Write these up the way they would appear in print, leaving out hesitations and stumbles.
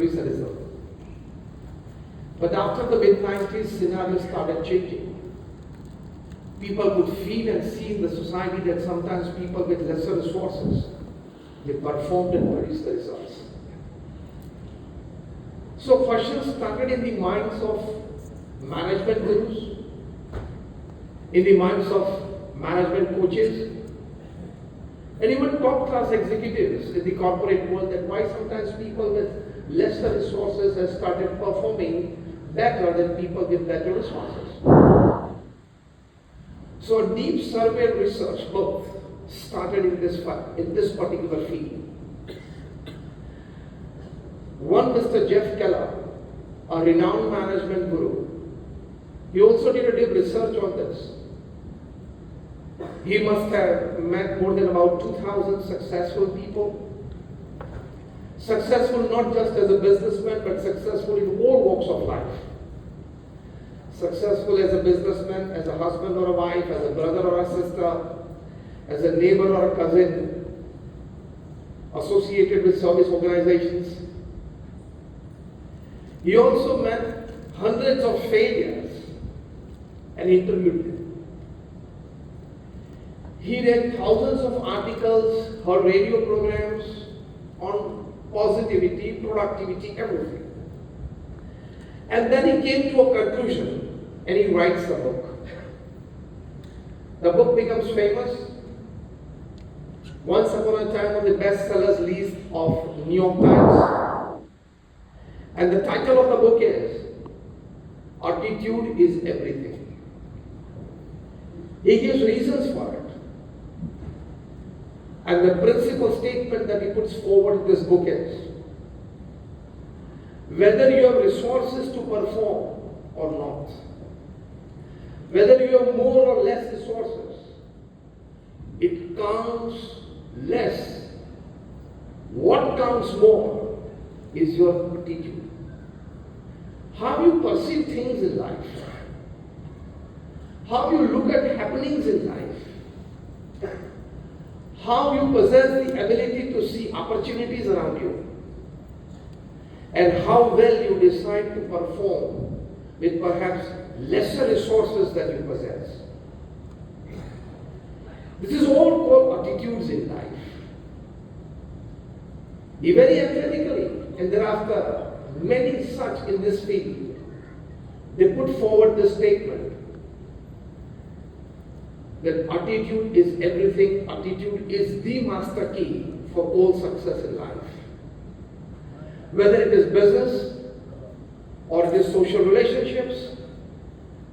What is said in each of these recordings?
produce a result. But after the mid-90s, scenario started changing. People could feel and see in the society that sometimes people with lesser resources, they performed and produced the results. So questions started in the minds of management gurus, in the minds of management coaches, and even top class executives in the corporate world, that why sometimes people with lesser resources have started performing better than people with better resources. So a deep survey and research both started in this particular field. One Mr. Jeff Keller, a renowned management guru, he also did a deep research on this. He must have met more than about 2,000 successful people. Successful not just as a businessman, but successful in all walks of life. Successful as a businessman, as a husband or a wife, as a brother or a sister, as a neighbor or a cousin, associated with service organizations. He also met hundreds of failures and interviewed them. He read thousands of articles, heard radio programs on positivity, productivity, everything. And then he came to a conclusion and he writes a book. The book becomes famous. Once upon a time on the bestsellers list of New York Times. And the title of the book is Attitude is Everything. He gives reasons for it. And the principal statement that he puts forward in this book is, whether you have resources to perform or not, whether you have more or less resources, it counts less. What counts more is your attitude. How you perceive things in life, how you look at happenings in life, how you possess the ability to see opportunities around you, and how well you decide to perform with perhaps lesser resources that you possess. This is all called attitudes in life. Very emphatically, and thereafter many such in this field, they put forward this statement that attitude is everything, attitude is the master key for all success in life. Whether it is business or it is social relationships,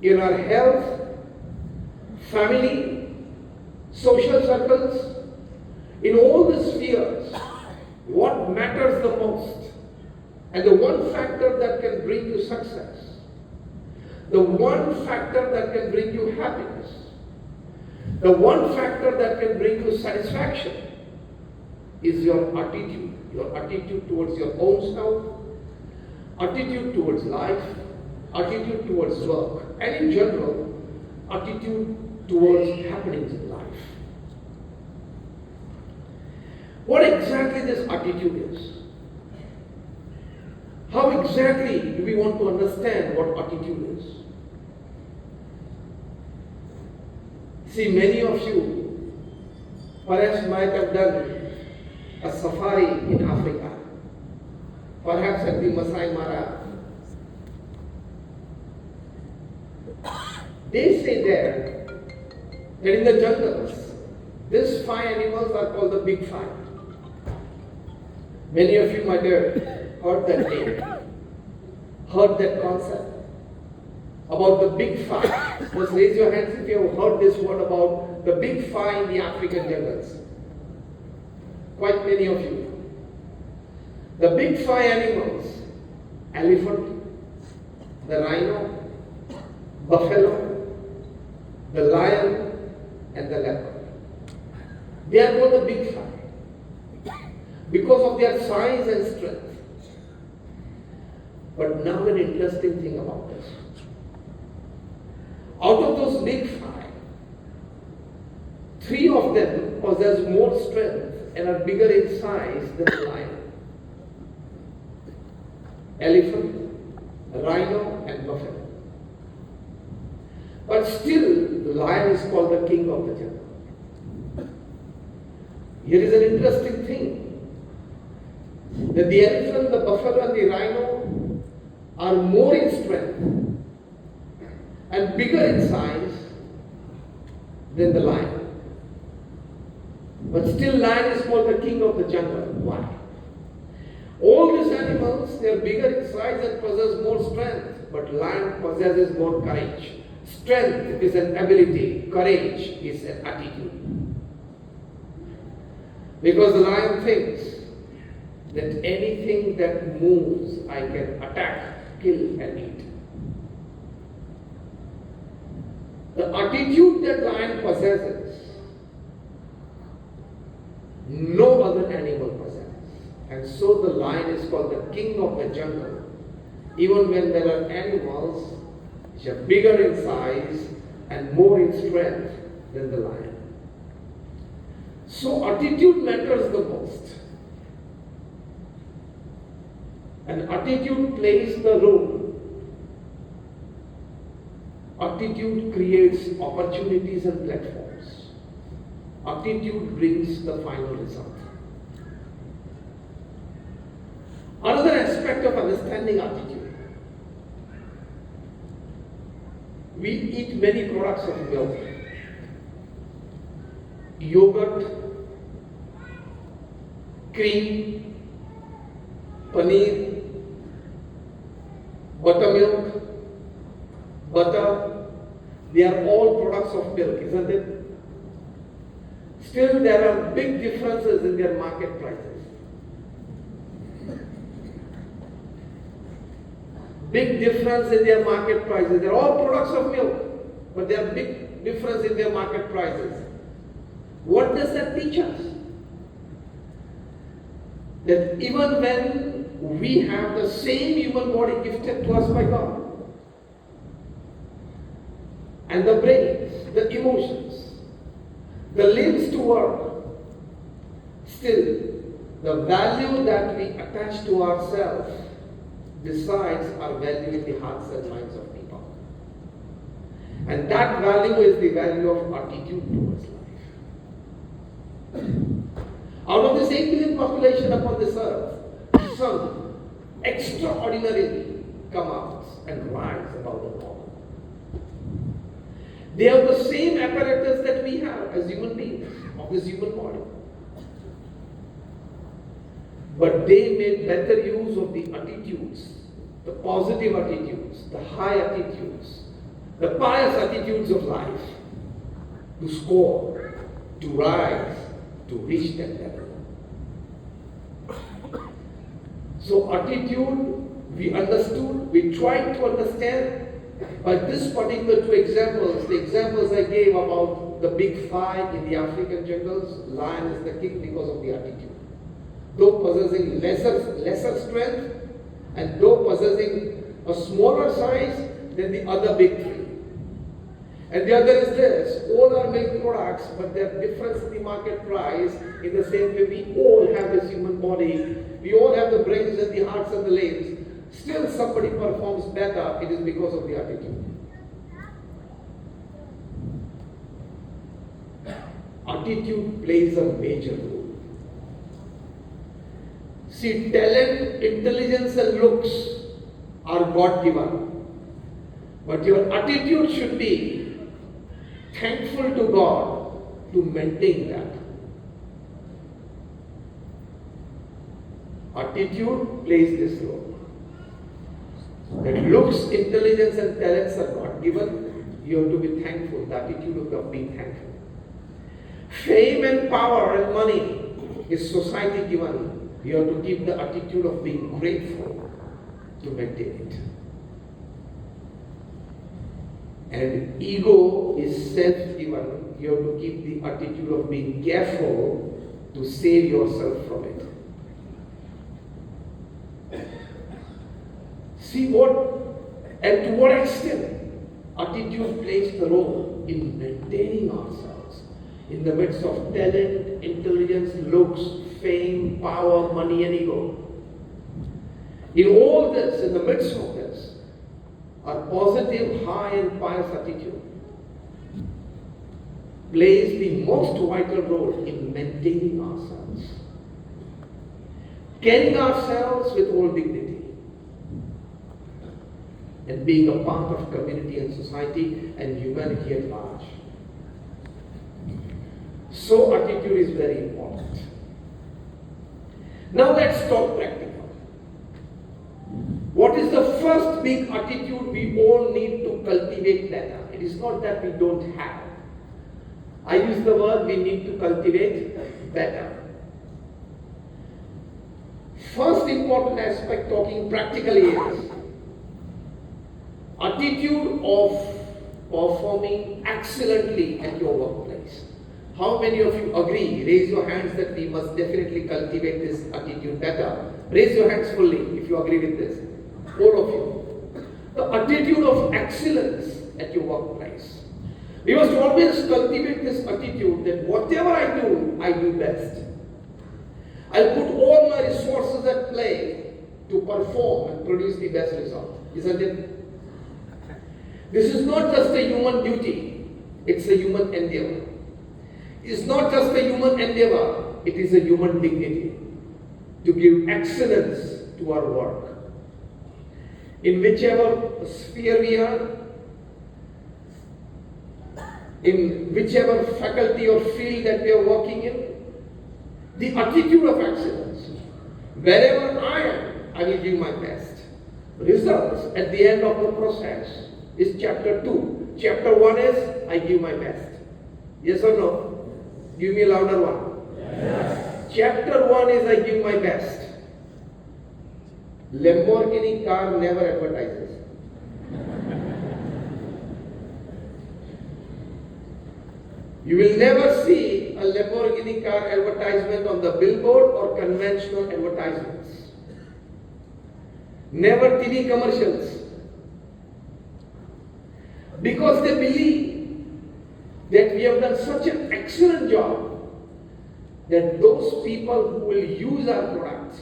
in our health, family, social circles, in all the spheres, what matters the most, and the one factor that can bring you success, the one factor that can bring you happiness, the one factor that can bring you satisfaction is your attitude towards your own self, attitude towards life, attitude towards work, and in general, attitude towards happenings in life. What exactly this attitude is? How exactly do we want to understand what attitude is? See, many of you perhaps might have done a safari in Africa, perhaps at the Masai Mara. They say there that in the jungles, these 5 animals are called the big 5. Many of you might have heard that name, heard that concept about the big 5. Just raise your hands if you have heard this word about the big 5 in the African jungles. Quite many of you. The big 5 animals: elephant, the rhino, buffalo, the lion, and the leopard. They are called the big 5 because of their size and strength. But now an interesting thing about this. Out of those big 5, 3 of them possess more strength and are bigger in size than the lion. elephant, rhino, and buffalo. But still, the lion is called the king of the jungle. Here is an interesting thing, that the elephant, the buffalo, and the rhino are more in strength and bigger in size than the lion. But still, lion is called the king of the jungle. Why? All these animals, they are bigger in size and possess more strength, but lion possesses more courage. Strength is an ability, courage is an attitude. Because the lion thinks that anything that moves, I can attack, kill, and eat. The attitude that lion possesses, no other animal possesses. And so the lion is called the king of the jungle, even when there are animals which are bigger in size and more in strength than the lion. So attitude matters the most. And attitude plays the role. Attitude creates opportunities and platforms. Attitude brings the final result. Another aspect of understanding attitude. We eat many products of milk. Yogurt, cream, paneer, buttermilk, butter. They are all products of milk, isn't it? Still, there are big differences in their market prices. Big difference in their market prices. They are all products of milk, but there are big difference in their market prices. What does that teach us? That even when we have the same human body gifted to us by God, and the brains, the emotions, the limbs to work, still the value that we attach to ourselves decides our value in the hearts and minds of people. And that value is the value of attitude towards life. Out of this 8 billion population upon this earth, some extraordinarily come out and rise above the norm. They have the same apparatus that we have as human beings of this human body. But they made better use of the attitudes, the positive attitudes, the high attitudes, the pious attitudes of life to score, to rise, to reach that level. So attitude, we understood, we tried to understand by this particular 2 examples, the examples I gave about the big 5 in the African jungles, lion is the king because of the attitude. Though possessing lesser strength, and though possessing a smaller size than the other big 3. And the other is this, all are milk products, but their difference in the market price, in the same way we all have this human body, we all have the brains and the hearts and the limbs. Still somebody performs better, it is because of the attitude. Attitude plays a major role. See, talent, intelligence and looks are God-given. But your attitude should be thankful to God to maintain that. Attitude plays this role. That looks, intelligence and talents are God-given, you have to be thankful, the attitude of being thankful. Fame and power and money is society given. You have to keep the attitude of being grateful to maintain it. And ego is self-given. You have to keep the attitude of being careful to save yourself from it. See what and to what extent attitude plays the role in maintaining ourselves in the midst of talent, intelligence, looks, fame, power, money and ego. In all this, in the midst of this, our positive, high and pious attitude plays the most vital role in maintaining ourselves, carrying ourselves with all dignity, and being a part of community and society and humanity at large. So attitude is very important. Now let's talk practical. What is the first big attitude we all need to cultivate better? It is not that we don't have. I use the word we need to cultivate better. First important aspect talking practically is attitude of performing excellently at your workplace. How many of you agree? Raise your hands that we must definitely cultivate this attitude better. Raise your hands fully if you agree with this. All of you. The attitude of excellence at your workplace. We must always cultivate this attitude that whatever I do best. I'll put all my resources at play to perform and produce the best result. Isn't it? This is not just a human duty, it's a human endeavor. It's not just a human endeavor, it is a human dignity to give excellence to our work. In whichever sphere we are, in whichever faculty or field that we are working in, the attitude of excellence. Wherever I am, I will give my best. Results at the end of the process is chapter 2. Chapter 1 is I give my best. Yes or no? Give me a louder one. Yes. Chapter 1 is I give my best. Lamborghini car never advertises. You will never see a Lamborghini car advertisement on the billboard or conventional advertisements. Never TV commercials. Because they believe that we have done such an excellent job that those people who will use our product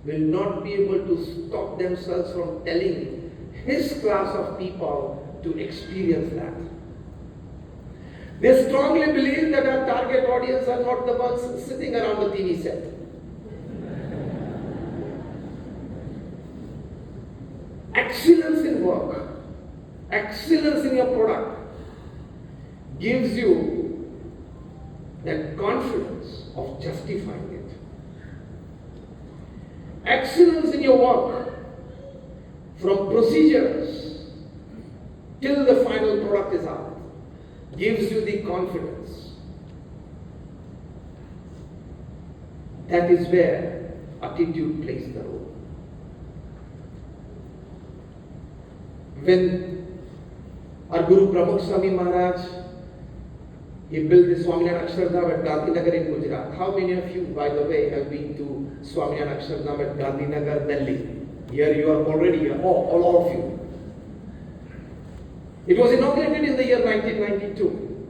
will not be able to stop themselves from telling his class of people to experience that. They strongly believe that our target audience are not the ones sitting around the TV set. Excellence in work, excellence in your product gives you that confidence of justifying it. Excellence in your work, from procedures till the final product is out, gives you the confidence. That is where attitude plays the role. When our Guru Pramukh Swami Maharaj, he built the Swaminarayan Akshardham at Gandhinagar in Gujarat. How many of you, by the way, have been to Swaminarayan Akshardham at Gandhinagar, Delhi? Here you are already here, all of you. It was inaugurated in the year 1992.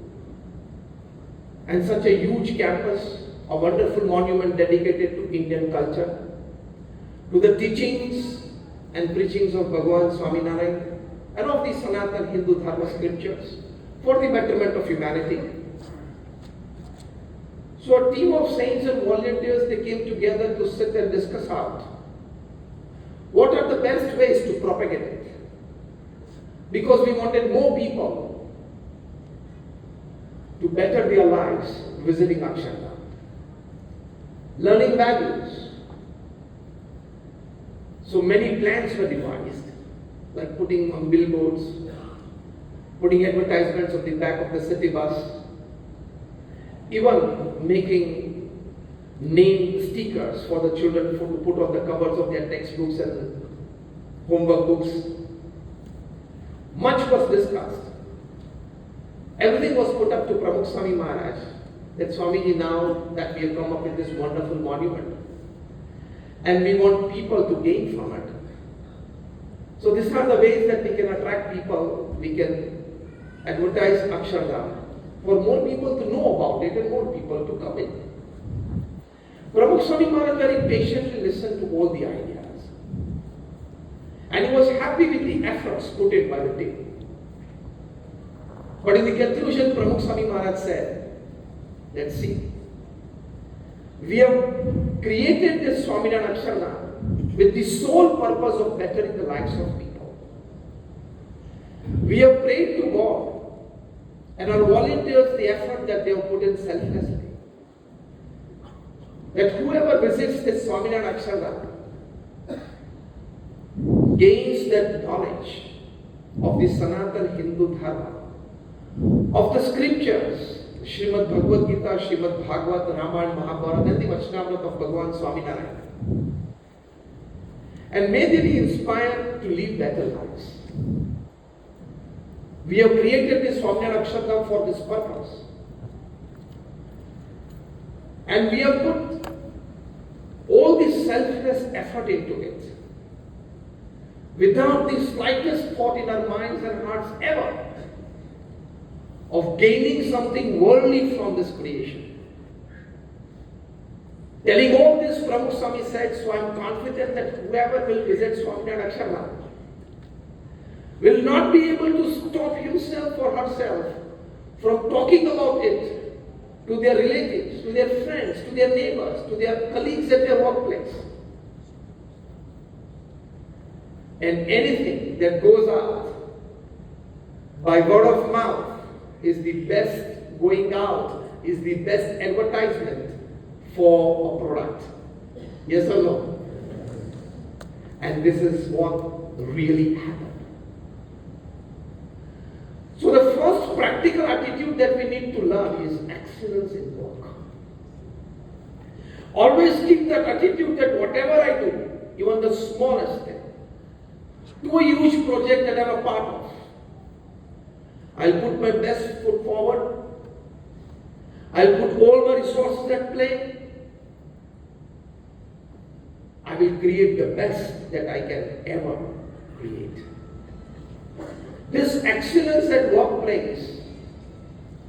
And such a huge campus, a wonderful monument dedicated to Indian culture, to the teachings and preachings of Bhagavan Swaminarayan, and of the Sanatana Hindu Dharma scriptures for the betterment of humanity. So a team of saints and volunteers, they came together to sit and discuss out what are the best ways to propagate it. Because we wanted more people to better their lives visiting Akshardham, learning values. So many plans were devised, like putting on billboards, putting advertisements on the back of the city bus, even making name stickers for the children to put on the covers of their textbooks and homework books. Much was discussed. Everything was put up to Pramukh Swami Maharaj, that Swamiji, now that we have come up with this wonderful monument, and we want people to gain from it. So these are the ways that we can attract people. We can advertise Akshardham for more people to know about it and more people to come in. Pramukh Swami Maharaj very patiently listened to all the ideas. And he was happy with the efforts put in by the team. But in the conclusion, Pramukh Swami Maharaj said, let's see. We have created this Swaminarayan Akshardham with the sole purpose of bettering the lives of people. We have prayed to God and our volunteers the effort that they have put in selflessly. That whoever visits this Swaminarayan Akshardham gains that knowledge of the Sanatana Hindu Dharma, of the scriptures, Srimad Bhagavad Gita, Srimad Bhagavad, Ramayana, Mahabharata, and the Vachanamrita of Bhagavan Swaminarayan. And may they be inspired to live better lives. We have created this Swaminarayan Akshardham for this purpose. And we have put all this selfless effort into it, without the slightest thought in our minds and hearts ever of gaining something worldly from this creation. Telling all this, Pramukh Swami said, so I am confident that whoever will visit Swaminarayan Akshardham will not be able to stop himself or herself from talking about it to their relatives, to their friends, to their neighbors, to their colleagues at their workplace. And anything that goes out by word of mouth is the best going out, is the best advertisement for a product. Yes or no? And this is what really happened. So the first practical attitude that we need to learn is excellence in work. Always keep that attitude that whatever I do, even the smallest thing, to a huge project that I'm a part of, I'll put my best foot forward. I'll put all my resources at play. I will create the best that I can ever create. This excellence at workplace,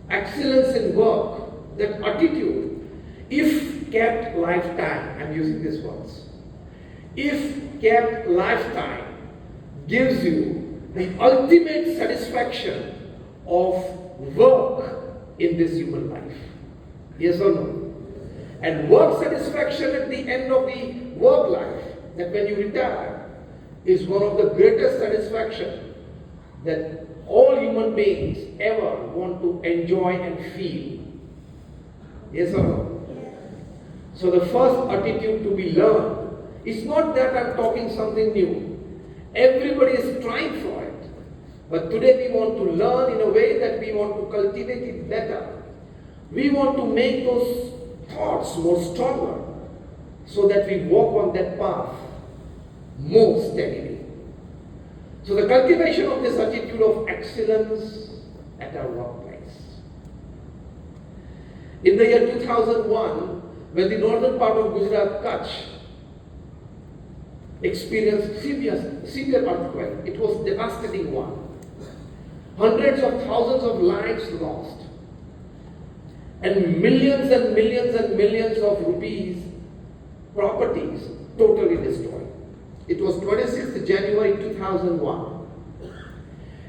excellence in work, that attitude, if kept lifetime, I'm using these words, if kept lifetime, gives you the ultimate satisfaction of work in this human life. Yes or no? And work satisfaction at the end of the work life, that when you retire, is one of the greatest satisfaction that all human beings ever want to enjoy and feel. Yes or no? So the first attitude to be learned is not that I'm talking something new. Everybody is trying for it. But today we want to learn in a way that we want to cultivate it better. We want to make those thoughts more stronger so that we walk on that path more steadily. So the cultivation of this attitude of excellence at our workplace. In the year 2001, when the northern part of Gujarat, Kutch, experienced severe earthquake, it was a devastating one. Hundreds of thousands of lives lost. And millions and millions and millions of rupees, properties, totally destroyed. It was 26th January 2001.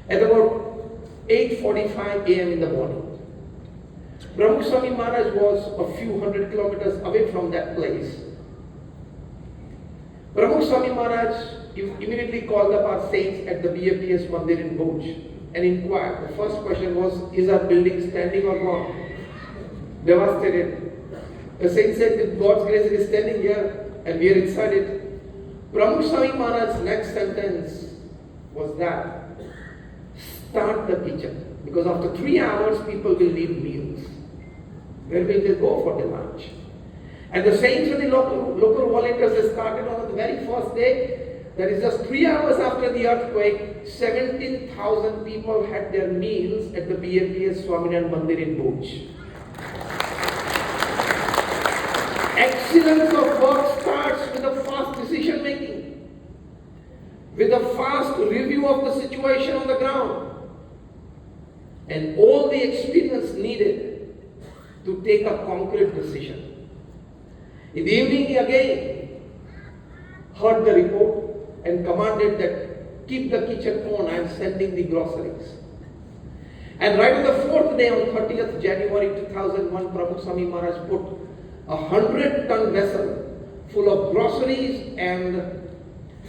At about 8:45 a.m. in the morning. Pramukh Swami Maharaj was a few hundred kilometers away from that place. Pramukh Swami Maharaj immediately called up our saints at the BAPS Mandir in Bhuj and inquired. The first question was, is our building standing or gone? Devastated. The saint said, with God's grace it is standing here and we are inside it. Pramukh Swami Maharaj's next sentence was that, start the kitchen. Because after 3 hours people will need meals. Where will they go for their lunch? And the saints and the local volunteers, they started on the very first day. That is just 3 hours after the earthquake, 17,000 people had their meals at the BAPS Swaminarayan Mandir in Bhuj. Excellence of work starts with a fast decision making, with a fast review of the situation on the ground, and all the experience needed to take a concrete decision. In the evening, he again heard the report and commanded that keep the kitchen on, I am sending the groceries. And right on the 4th day, on 30th January 2001, Prabhu Swami Maharaj put a 100-ton vessel full of groceries and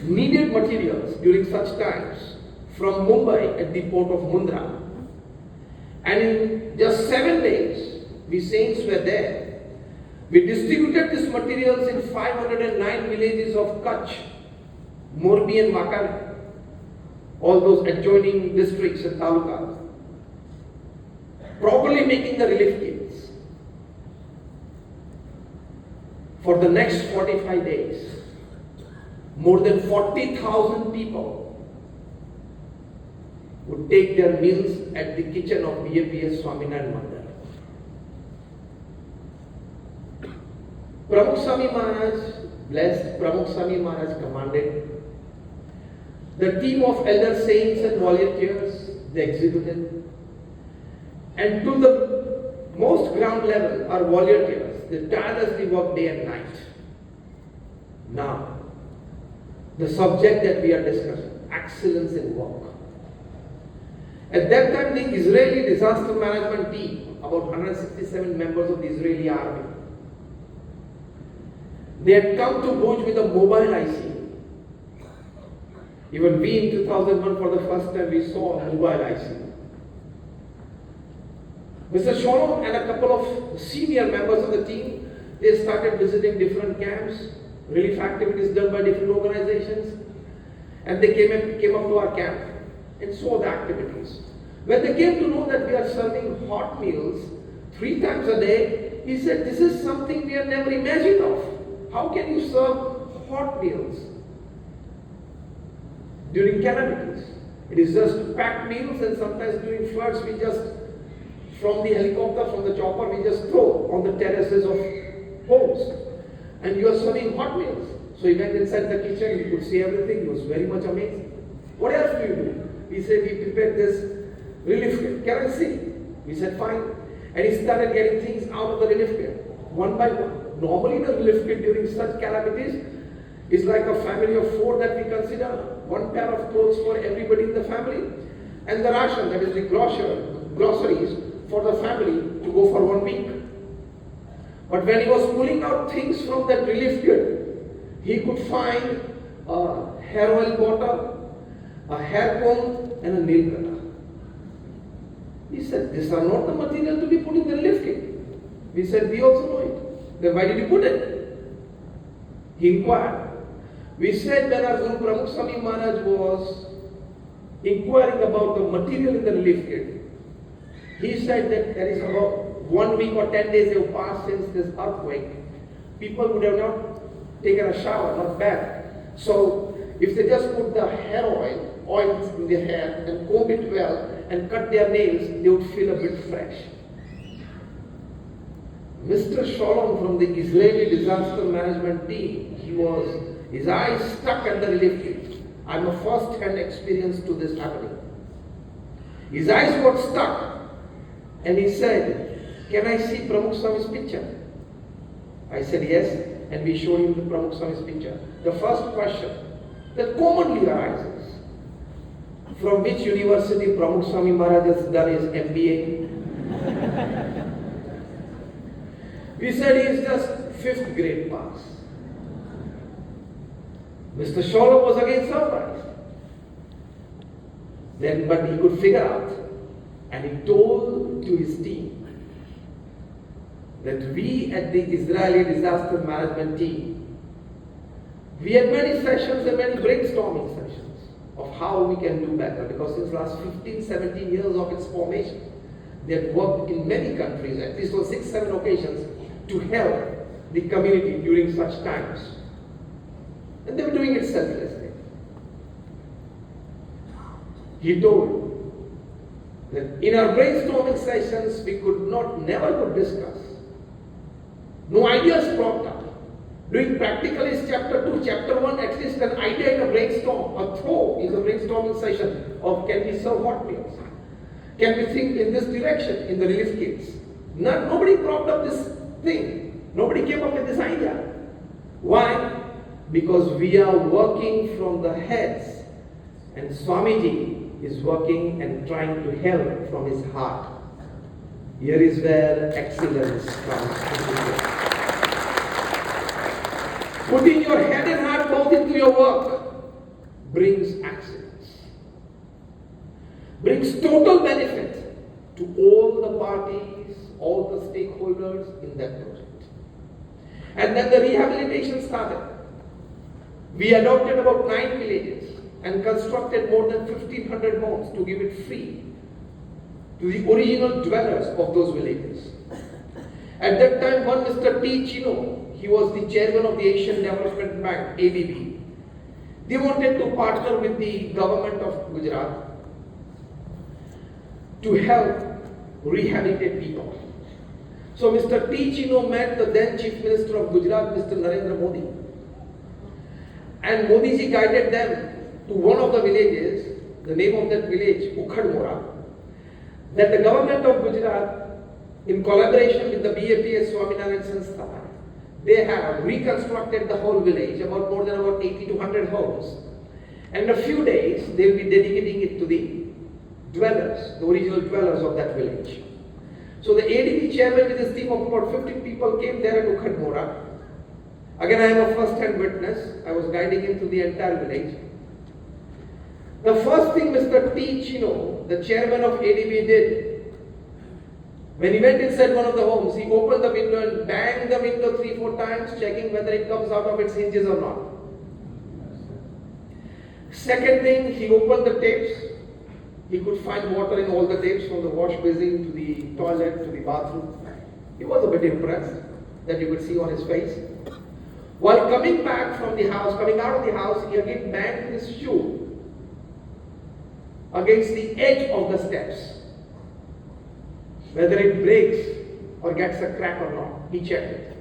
needed materials during such times from Mumbai at the port of Mundra. And in just 7 days, we saints were there. We distributed these materials in 509 villages of Kutch, Morbi and Wakari, all those adjoining districts and talukas, properly making the relief kits. For the next 45 days, more than 40,000 people would take their meals at the kitchen of BAPS Swaminarayan Mandir. Pramukh Swami Maharaj blessed, Pramukh Swami Maharaj commanded. The team of elder saints and volunteers, they executed. And to the most ground level are volunteers. They tirelessly work day and night. Now, the subject that we are discussing, excellence in work. At that time, the Israeli disaster management team, about 167 members of the Israeli army, they had come to Bhuj with a mobile ICU. Even we in 2001, for the first time, we saw a mobile ICU. Mr. Shalom and a couple of senior members of the team, they started visiting different camps, relief activities done by different organizations, and they came up to our camp and saw the activities. When they came to know that we are serving hot meals 3 times a day, he said, this is something we have never imagined of. How can you serve hot meals during calamities? It is just packed meals, and sometimes during floods we just, from the helicopter, from the chopper, we just throw on the terraces of homes. And you are serving hot meals. So he went inside the kitchen, he could see everything, he was very much amazed. What else do you do? He said, we prepared this relief kit. Can I see? We said, fine. And he started getting things out of the relief kit, one by one. Normally the relief kit during such calamities is like a family of 4 that we consider. 1 pair of clothes for everybody in the family. And the ration, that is the groceries for the family to go for 1 week. But when he was pulling out things from that relief kit, he could find a hair oil bottle, a hair comb, and a nail cutter. He said, these are not the material to be put in the relief kit. We said, we also know it. Then why did you put it? He inquired. We said when our Guru Pramukh Swami Maharaj was inquiring about the material in the relief kit, he said that there is about 1 week or 10 days have passed since this earthquake. People would have not taken a shower, not bath. So if they just put the hair oil in their hair and comb it well and cut their nails, they would feel a bit fresh. Mr. Shalom from the Israeli disaster management team, his eyes stuck at the relief kit. I'm a first-hand experience to this happening. His eyes got stuck and he said, can I see Pramukh Swami's picture? I said yes, and we showed him the Pramukh Swami's picture. The first question that commonly arises, from which university Pramukh Swami Maharaj has done his MBA? We said he is just 5th grade pass. Mr. Shalom was again surprised. But he could figure out, and he told to his team that we at the Israeli disaster management team, we had many sessions and many brainstorming sessions of how we can do better, because since last 15, 17 years of its formation, they had worked in many countries, at least on 6, 7 occasions, to help the community during such times. And they were doing it selflessly. He told that in our brainstorming sessions, we never could discuss. No ideas cropped up. Doing practical is chapter 2, chapter 1, at least an idea in a brainstorm, a throw in the brainstorming session of can we serve hot meals? Can we think in this direction in the relief kits? Nobody cropped up this thing. Nobody came up with this idea. Why? because we are working from the heads, and Swamiji is working and trying to help from his heart. Here is where excellence comes into play. Putting your head and heart both into your work brings excellence, brings total benefit to all the parties, all the stakeholders in that project. And then the rehabilitation started. We adopted about 9 villages and constructed more than 1,500 homes to give it free to the original dwellers of those villages. At that time, one Mr. T. Chino, he was the chairman of the Asian Development Bank, ADB. They wanted to partner with the government of Gujarat to help rehabilitate people. So Mr. T. Chino met the then Chief Minister of Gujarat, Mr. Narendra Modi. And Modi ji guided them to one of the villages, the name of that village, Ukhadmora, that the government of Gujarat, in collaboration with the BAPS Swami Sanstha, they have reconstructed the whole village, about more than about 80 to 100 homes. And in a few days, they will be dedicating it to the dwellers, the original dwellers of that village. So the ADB chairman with his team of about 50 people came there at Ukhadmora. Again, I am a first-hand witness. I was guiding him through the entire village. The first thing Mr. T. Chino, the chairman of ADB, did, when he went inside one of the homes, he opened the window and banged the window 3-4 times, checking whether it comes out of its hinges or not. Second thing, he opened the tapes. He could find water in all the tapes, from the wash basin to the toilet to the bathroom. He was a bit impressed, that you could see on his face. While coming back from the house, coming out of the house, he again banged his shoe against the edge of the steps. Whether it breaks or gets a crack or not, he checked it.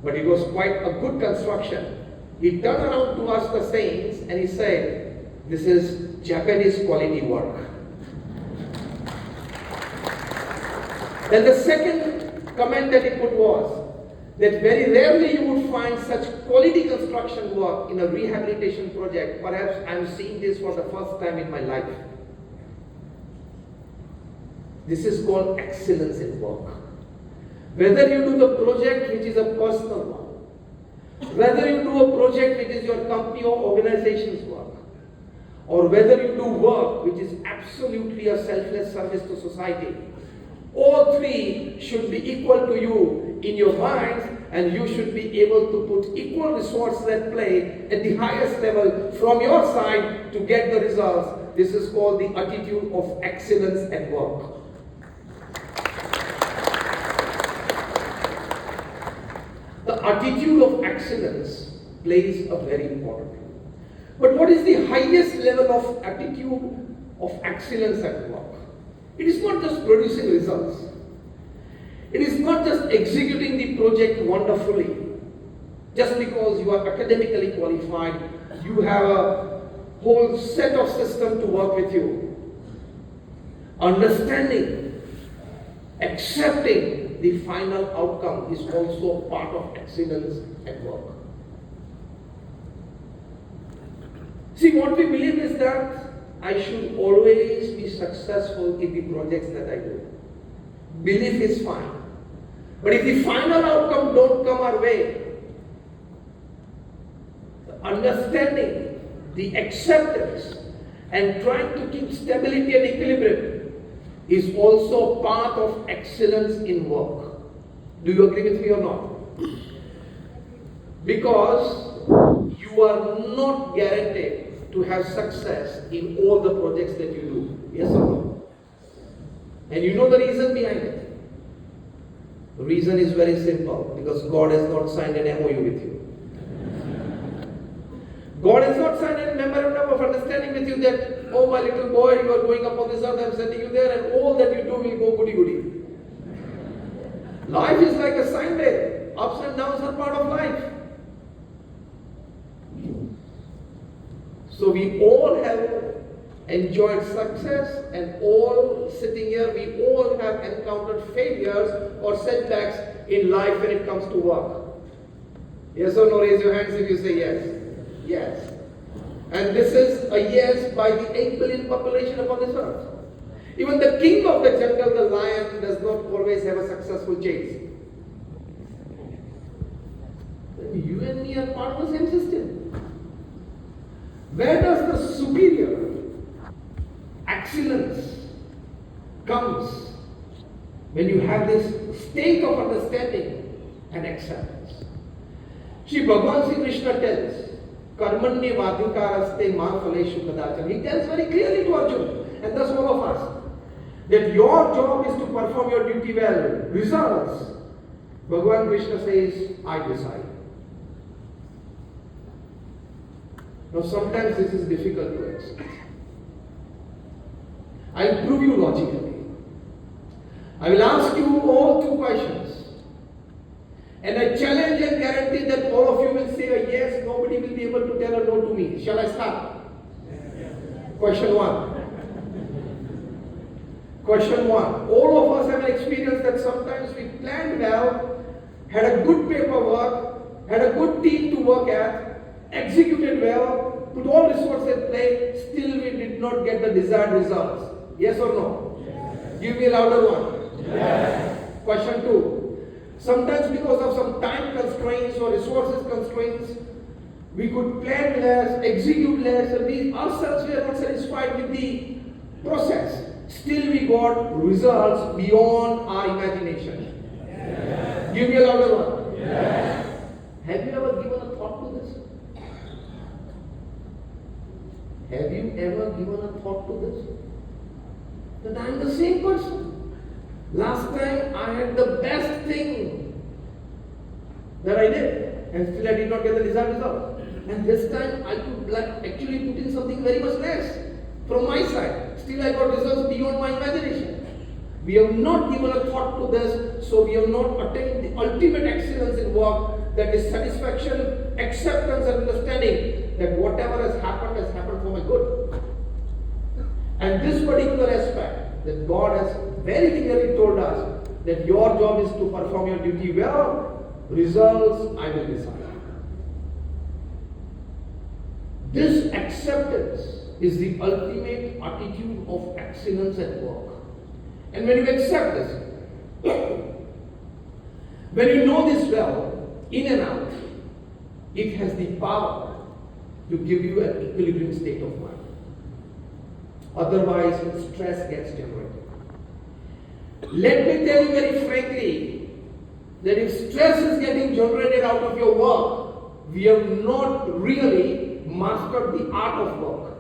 But it was quite a good construction. He turned around to us, the saints, and he said, "This is Japanese quality work." Then the second comment that he put was that very rarely you would find such quality construction work in a rehabilitation project. Perhaps I am seeing this for the first time in my life. This is called excellence in work. Whether you do the project which is a personal one, whether you do a project which is your company or organization's work, or whether you do work which is absolutely a selfless service to society, all three should be equal to you in your minds, and you should be able to put equal resources at play at the highest level from your side to get the results. This is called the attitude of excellence at work. The attitude of excellence plays a very important role. But what is the highest level of attitude of excellence at work? It is not just producing results. It is not just executing the project wonderfully. Just because you are academically qualified, you have a whole set of systems to work with you. Understanding, accepting the final outcome is also part of excellence at work. See, what we believe is that I should always be successful in the projects that I do. Belief is fine. But if the final outcome don't come our way, the understanding, the acceptance, and trying to keep stability and equilibrium is also part of excellence in work. Do you agree with me or not? Because you are not guaranteed to have success in all the projects that you do. Yes or no? And you know the reason behind it. The reason is very simple, because God has not signed an MOU with you. God has not signed a memorandum of understanding with you that, oh my little boy, you are going up on this earth, I am sending you there, and all that you do will go goody goody. Life is like a sine wave. Ups and downs are part of life. So we all have enjoyed success, and all sitting here, we all have encountered failures or setbacks in life when it comes to work. Yes or no? Raise your hands if you say yes. Yes. And this is a yes by the 8 billion population upon this earth. Even the king of the jungle, the lion, does not always have a successful chase. You and me are part of the same system. Where does the superior excellence comes? When you have this state of understanding and acceptance. Shri Bhagavan Sri Krishna tells, Karmanya vadhikaraste ma phaleshu kadachana. He tells very clearly to Arjuna, and thus all of us, that your job is to perform your duty well. Results, Bhagavan Krishna says, I decide. Now sometimes this is difficult to accept. I'll prove you logically. I will ask you all 2 questions. And I challenge and guarantee that all of you will say a yes, nobody will be able to tell a no to me. Shall I start? Question 1. Question 1. All of us have an experience that sometimes we planned well, had a good paperwork, had a good team to work at, executed well, put all resources in play, still we did not get the desired results. Yes or no? Yes. Give me a louder one. Yes. Question 2. Sometimes because of some time constraints or resources constraints, we could plan less, execute less, and we ourselves were not satisfied with the process. Still we got results beyond our imagination. Yes. Give me a louder one. Yes. Have you ever given a thought to this? Have you ever given a thought to this? That I am the same person. Last time I had the best thing that I did, and still I did not get the desired result. And this time I could actually put in something very much less from my side. Still I got results beyond my imagination. We have not given a thought to this, so we have not attained the ultimate excellence in work, that is satisfaction, acceptance and understanding that whatever has happened for my good. And this particular aspect, that God has very clearly told us that your job is to perform your duty well, results I will decide. This acceptance is the ultimate attitude of excellence at work. And when you accept this, when you know this well, in and out, it has the power to give you an equilibrium state of mind. Otherwise, stress gets generated. Let me tell you very frankly that if stress is getting generated out of your work, we have not really mastered the art of work.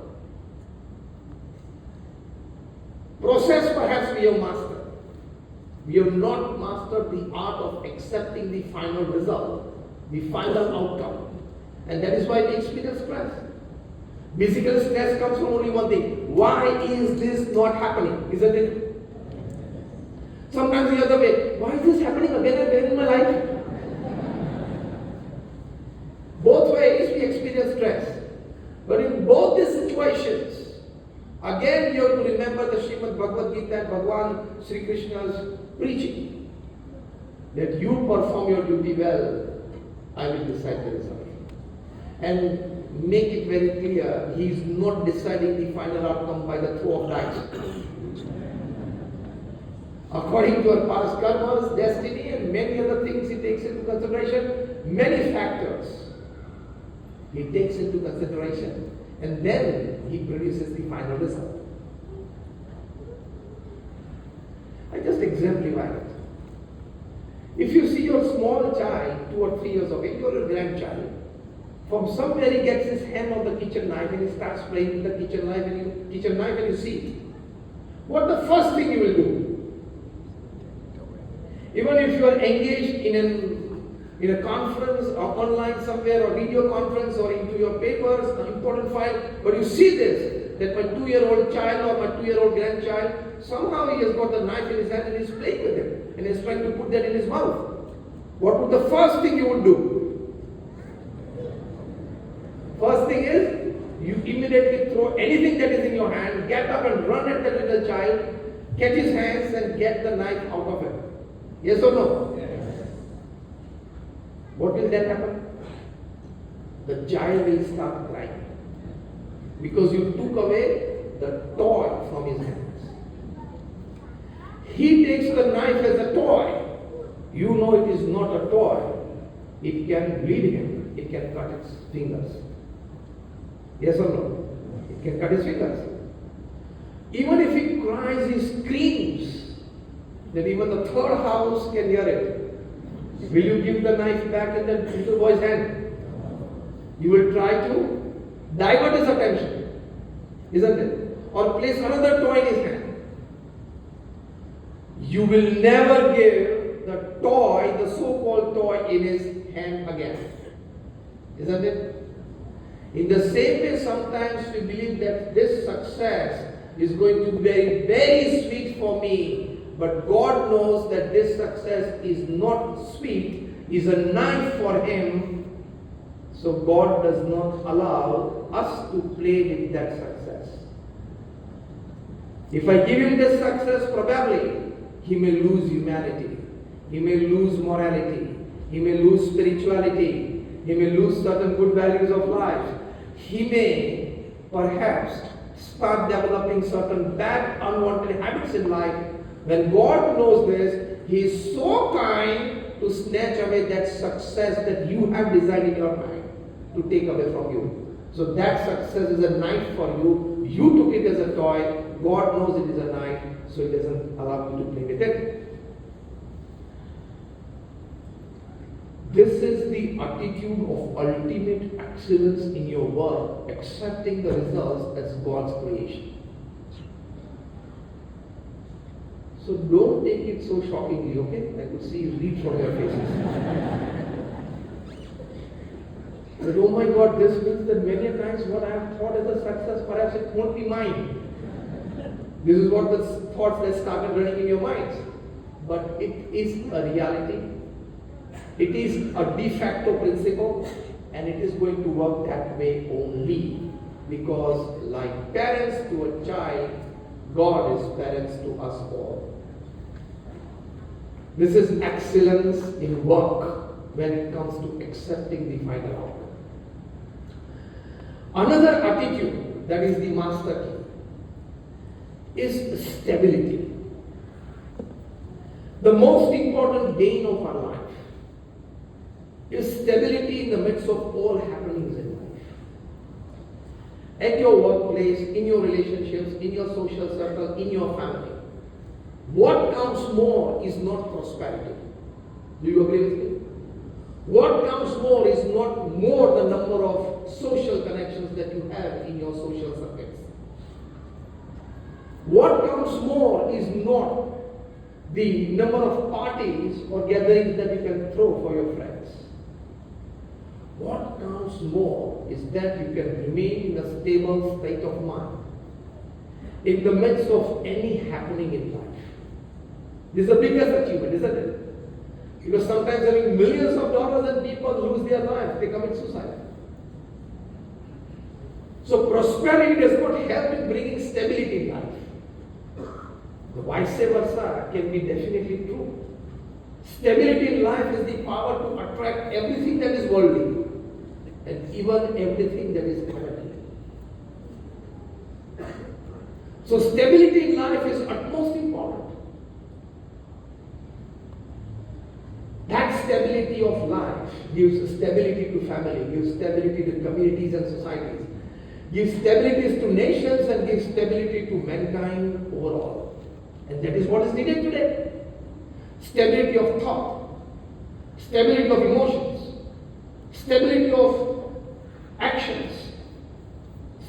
Process perhaps we have mastered. We have not mastered the art of accepting the final result, the final outcome. And that is why we experience stress. Basically, stress comes from only one thing. Why is this not happening? Isn't it? Sometimes the other way. Why is this happening again and again in my life? Both ways we experience stress. But in both these situations, again you have to remember the Srimad Bhagavad Gita and Bhagavan Sri Krishna's preaching. That you perform your duty well, I will decide the result. And make it very clear, he is not deciding the final outcome by the throw of dice. According to our past karmas, destiny and many other things he takes into consideration, many factors he takes into consideration, and then he produces the final result. I just exemplify it. If you see your small child, 2 or 3 years of age, or your grandchild, from somewhere he gets his hand on the kitchen knife and he starts playing with the kitchen knife and you see it. What the first thing you will do? Even if you are engaged in a conference or online somewhere or video conference or into your papers, an important file, but you see this, that my 2-year-old child or my 2-year-old grandchild, somehow he has got the knife in his hand and he is playing with it and he is trying to put that in his mouth. What would the first thing you would do? First thing is, you immediately throw anything that is in your hand, get up and run at the little child, catch his hands and get the knife out of it. Yes or no? Yes. What will then happen? the child will start crying. Because you took away the toy from his hands. He takes the knife as a toy. You know it is not a toy. It can bleed him. It can cut his fingers. Yes or no? It can cut his fingers. Even if he cries, he screams, then even the third house can hear it. Will you give the knife back in the little boy's hand? You will try to divert his attention, isn't it? Or place another toy in his hand. You will never give the toy, the so-called toy, in his hand again. Isn't it? In the same way, sometimes we believe that this success is going to be very, very sweet for me. But God knows that this success is not sweet, is a knife for him. So God does not allow us to play with that success. If I give him this success, probably he may lose humanity. He may lose morality. He may lose spirituality. He may lose certain good values of life. He may perhaps start developing certain bad, unwanted habits in life. When God knows this, he is so kind to snatch away that success that you have designed in your mind to take away from you. So that success is a knife for you. You took it as a toy. God knows it is a knife, so he doesn't allow you to play with it. This is the attitude of ultimate excellence in your work, accepting the results as God's creation. So don't take it so shockingly, okay? I could see read from your faces. But oh my God, this means that many times what I have thought as a success, perhaps it won't be mine. This is what the thoughts that started running in your minds. But it is a reality. It is a de facto principle, and it is going to work that way only. Because like parents to a child, God is parents to us all. This is excellence in work when it comes to accepting the final outcome. Another attitude that is the master key is stability. The most important gain of our life is stability in the midst of all happenings in life. At your workplace, in your relationships, in your social circle, in your family. What counts more is not prosperity. Do you agree with me? What counts more is not more the number of social connections that you have in your social circuits. What counts more is not the number of parties or gatherings that you can throw for your friends. What counts more is that you can remain in a stable state of mind in the midst of any happening in life. This is the biggest achievement, isn't it? Because sometimes having millions of dollars and people lose their life, they commit suicide. So prosperity does not help in bringing stability in life. The vice versa can be definitely true. Stability in life is the power to attract everything that is worldly and even everything that is heavenly. So stability in life is utmost important. That stability of life gives stability to family, gives stability to communities and societies, gives stability to nations and gives stability to mankind overall. And that is what is needed today. Stability of thought, stability of emotions, stability of actions,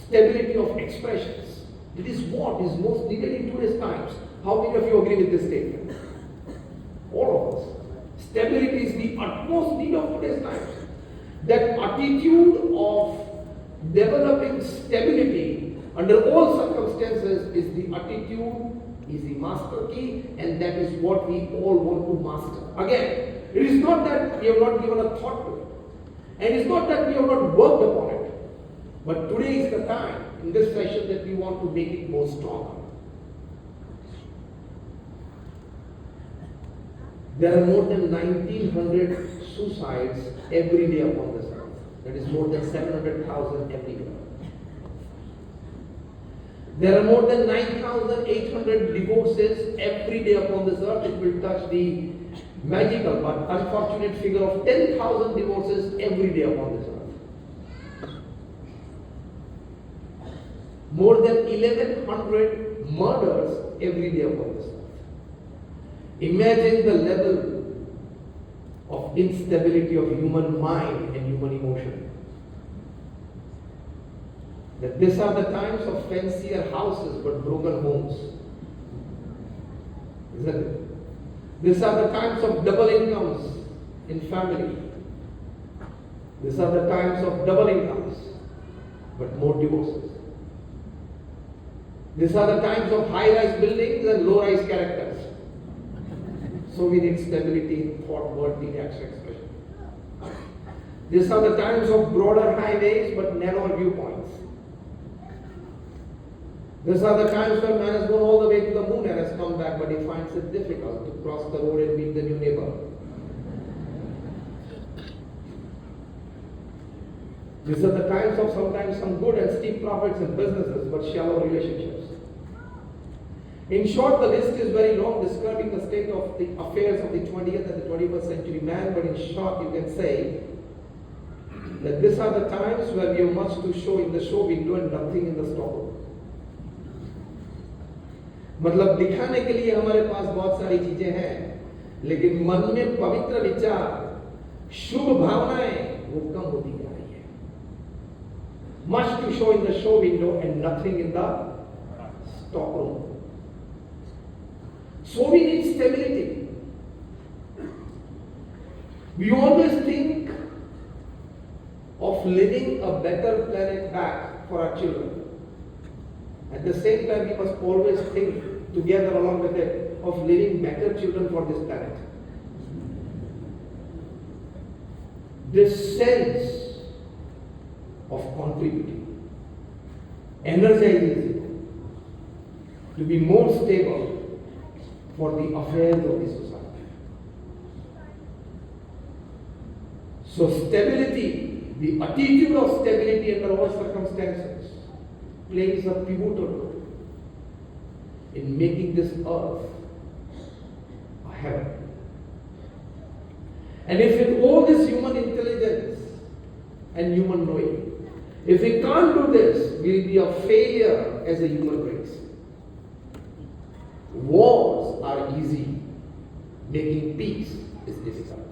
stability of expressions. It is what is most needed in today's times. How many of you agree with this statement? All of us. Stability is the utmost need of today's times. That attitude of developing stability under all circumstances is the attitude, is the master key, and that is what we all want to master. Again, it is not that we have not given a thought to it, and it's not that we have not worked upon it, but today is the time in this session that we want to make it more stronger. There are more than 1900 suicides every day upon this earth. That is more than 700,000 every year. There are more than 9,800 divorces every day upon this earth. It will touch the magical but unfortunate figure of 10,000 divorces every day upon this earth. More than 1,100 murders every day upon this earth. Imagine the level of instability of human mind and human emotion. That these are the times of fancier houses but broken homes. Isn't it? These are the times of double incomes in family. These are the times of double incomes but more divorces. These are the times of high-rise buildings and low-rise characters. So we need stability in thought, word, deed, action, expression. These are the times of broader highways but narrower viewpoints. These are the times when man has gone all the way to the moon and has come back, but he finds it difficult to cross the road and meet the new neighbor. These are the times of sometimes some good and steep profits in businesses, but shallow relationships. In short, the list is very long, describing the state of the affairs of the 20th and the 21st century man, but in short, you can say that these are the times where we have much to show in the show window and nothing in the storeroom. मतलब दिखाने के लिए हमारे पास बहुत सारी चीजें हैं, लेकिन मन में पवित्र विचार, शुभ भावनाएं वो कम होती जा रही है. Much to show in the show window and nothing in the storeroom. So we need stability. We always think of living a better planet back for our children. At the same time, we must always think together along with it of living better children for this planet. This sense of contributing energizes you to be more stable for the affairs of the society. So stability, the attitude of stability under all circumstances, plays a pivotal role in making this earth a heaven. And if with all this human intelligence and human knowing, if we can't do this, we'll be a failure as a human race. Wars are easy. Making peace is difficult.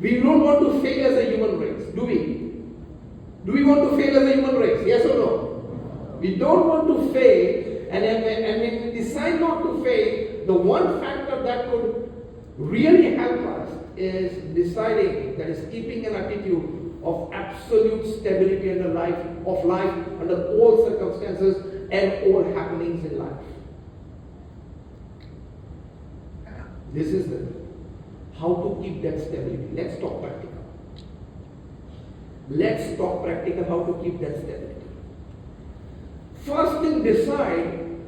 We don't want to fail as a human race, do we? Do we want to fail as a human race? Yes or no? We don't want to fail, and when we decide not to fail, the one factor that could really help us is deciding, that is keeping an attitude of absolute stability in the life under all circumstances and all happenings in life. This is how to keep that stability. Let's talk practical. Let's talk practical how to keep that stability. First thing, decide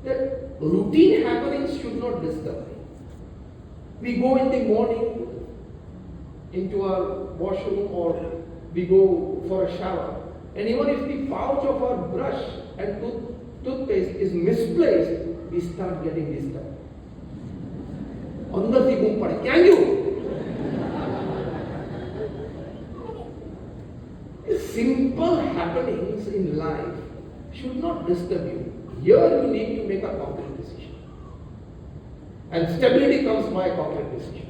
that routine happenings should not disturb me. We go in the morning into our washroom or we go for a shower, and even if the pouch of our brush and toothpaste is misplaced, we start getting disturbed. अंदर से boom पड़े, क्या you? Simple happenings in life should not disturb you. Here you need to make a concrete decision. And stability comes by a concrete decision.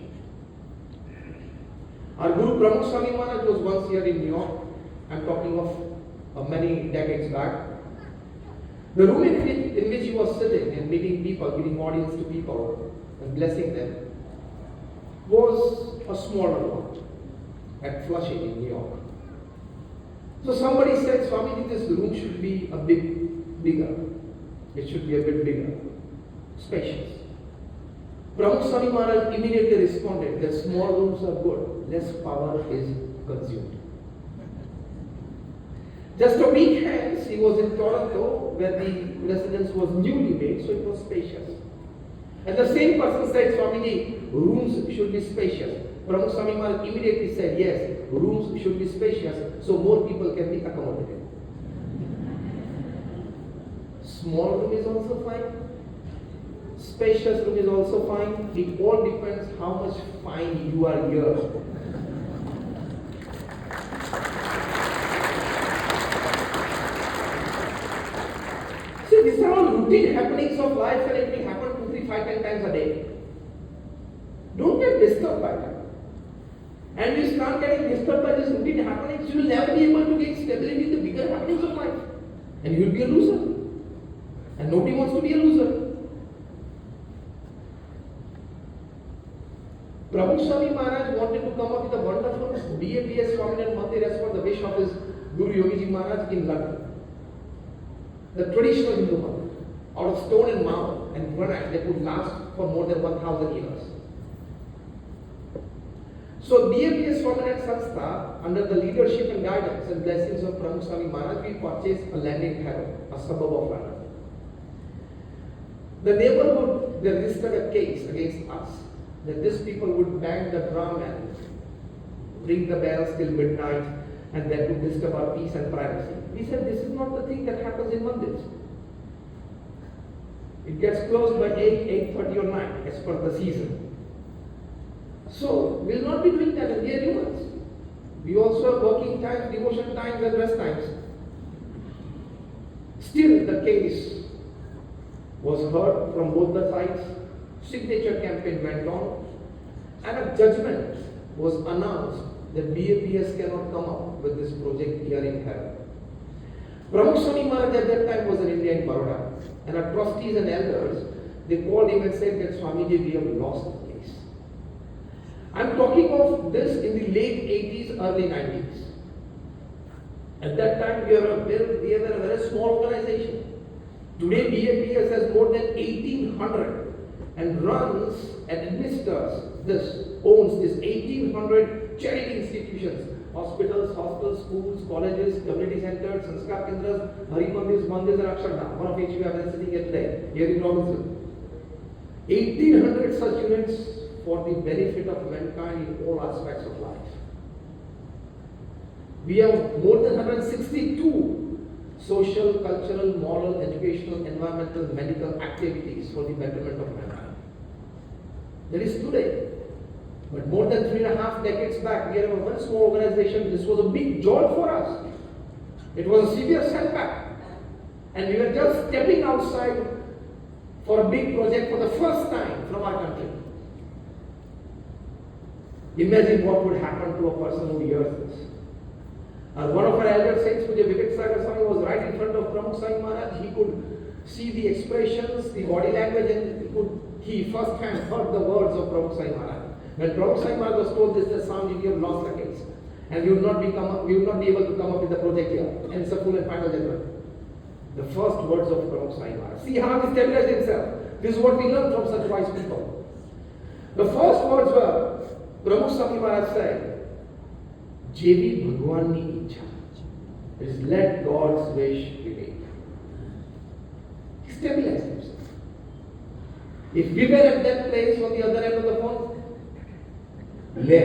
Our Guru Pramukh Swami Maharaj was once here in New York. I'm talking of many decades back. The room in which he was sitting and meeting people, giving audience to people and blessing them, was a smaller one at Flushing in New York. So somebody said, Swamiji, this room should be a bit bigger. It should be a bit bigger, spacious. Pramukh Swami Maharaj immediately responded that small rooms are good, less power is consumed. Just a week hence, he was in Toronto where the residence was newly made, so it was spacious. And the same person said, Swamiji, rooms should be spacious. Pramukh Swami Maharaj immediately said, yes, rooms should be spacious so more people can be accommodated. Small room is also fine. Spacious room is also fine. It all depends how much fine you are here. See, these are all routine happenings of life and it will happen 2, 3, 5, 10 times a day. Don't get disturbed by that. And you start getting disturbed by these routine happenings, you will never be able to get stability in the bigger happenings of life. And you will be a loser. And nobody wants to be a loser. Pramukh Swami Maharaj wanted to come up with a wonderful BAPS Swaminarayan Mandir as per the wish of his Guru Yogiji Maharaj in London. The traditional Hindu mandir, out of stone and marble and granite, that would last for more than 1,000 years. So BAPS Swaminarayan Sanstha, under the leadership and guidance and blessings of Pramukh Swami Maharaj, we purchased a land in Harrow, a suburb of London. The neighborhood, they registered a case against us that these people would bang the drum and ring the bells till midnight and that would disturb our peace and privacy. We said this is not the thing that happens in mandirs. It gets closed by 8, 8:30 or 9 as per the season. So we'll not be doing that, and we are humans. We also have working times, devotion times and rest times. Still the case was heard from both the sides. Signature campaign went on, and a judgment was announced that BAPS cannot come up with this project here in Harrow. Pramukh Swami Maharaj at that time was in India in Baroda, and our trustees and elders, they called him and said that Swamiji, we have lost the case. I'm talking of this in the late 80s, early 90s. At that time, we were a very small organization. Today, BAPS has more than 1,800 and runs and administers this, owns this 1,800 charity institutions, hospitals, schools, colleges, community centers, sanskar kendras, hari mandirs, and akshardham, one of which we are sitting here today, here in Robinson. 1,800 such units for the benefit of mankind in all aspects of life. We have more than 162 social, cultural, moral, educational, environmental, medical activities for the betterment of mankind. That is today. But more than 3.5 decades back, we are a very small organization. This was a big jolt for us. It was a severe setback. And we were just stepping outside for a big project for the first time from our country. Imagine what would happen to a person who hears this. One of our elder saints, Puja Gnanvatsaladas Swami, was right in front of Pramukh Swami Maharaj. He could see the expressions, the body language, and he first hand heard the words of Pramukh Swami Maharaj. When Pramukh Swami Maharaj was told this, that Swamiji, you have lost the case, and you will not be able to come up with the project here, and it's a full and final judgment. The first words of Pramukh Swami Maharaj. See how he stabilized himself. This is what we learn from such wise people. The first words were, Pramukh Swami Maharaj said, Jevi Bhagwan ni ichha. It is let God's wish prevail. He stabilized himself. If we were at that place on the other end of the phone, le.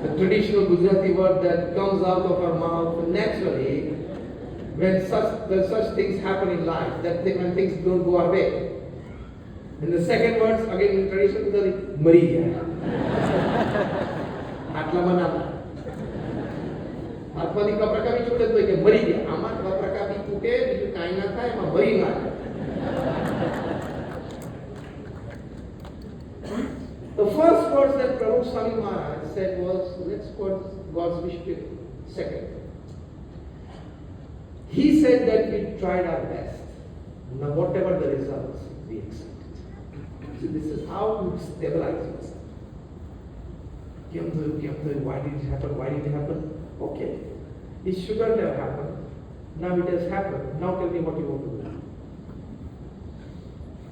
The traditional Gujarati word that comes out of our mouth naturally when such things happen in life, when things don't go our way. And the second words, again in traditional Gujarati, mari jaya. આટલામાં ના હાથમાંથી કપરાકાપી છૂટે તો કે મરી ગયા આમાં કપરાકાપી તૂટે બીજું કાંઈ ના થાય એમાં મરી ના જાય. The first words that Pramukh Swami Maharaj said was, let's put God's wish to second. He said that we tried our best. Now whatever the results, we accepted. So this is how to stabilize yourself. Why did it happen? Why did it happen? Okay. It shouldn't have happened. Now it has happened. Now tell me what you want to do.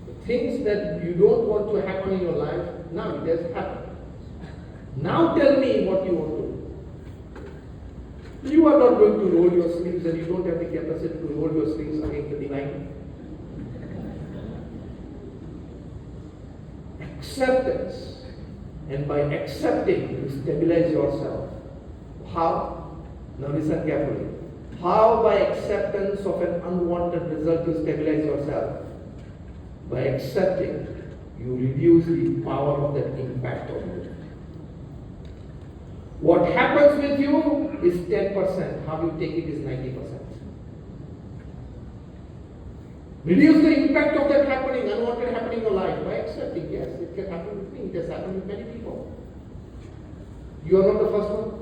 The things that you don't want to happen in your life, now it has happened. Now tell me what you want to do. You are not going to roll your sleeves and you don't have the capacity to roll your sleeves against the divine. Acceptance And by accepting, you stabilize yourself. How? Now listen carefully. How? By acceptance of an unwanted result, you stabilize yourself. By accepting, you reduce the power of that impact on you. What happens with you is 10%. How you take it is 90%. Reduce the impact of that happening, unwanted happening in your life by accepting. Yes, it can happen with me. It has happened with many people. You are not the first one.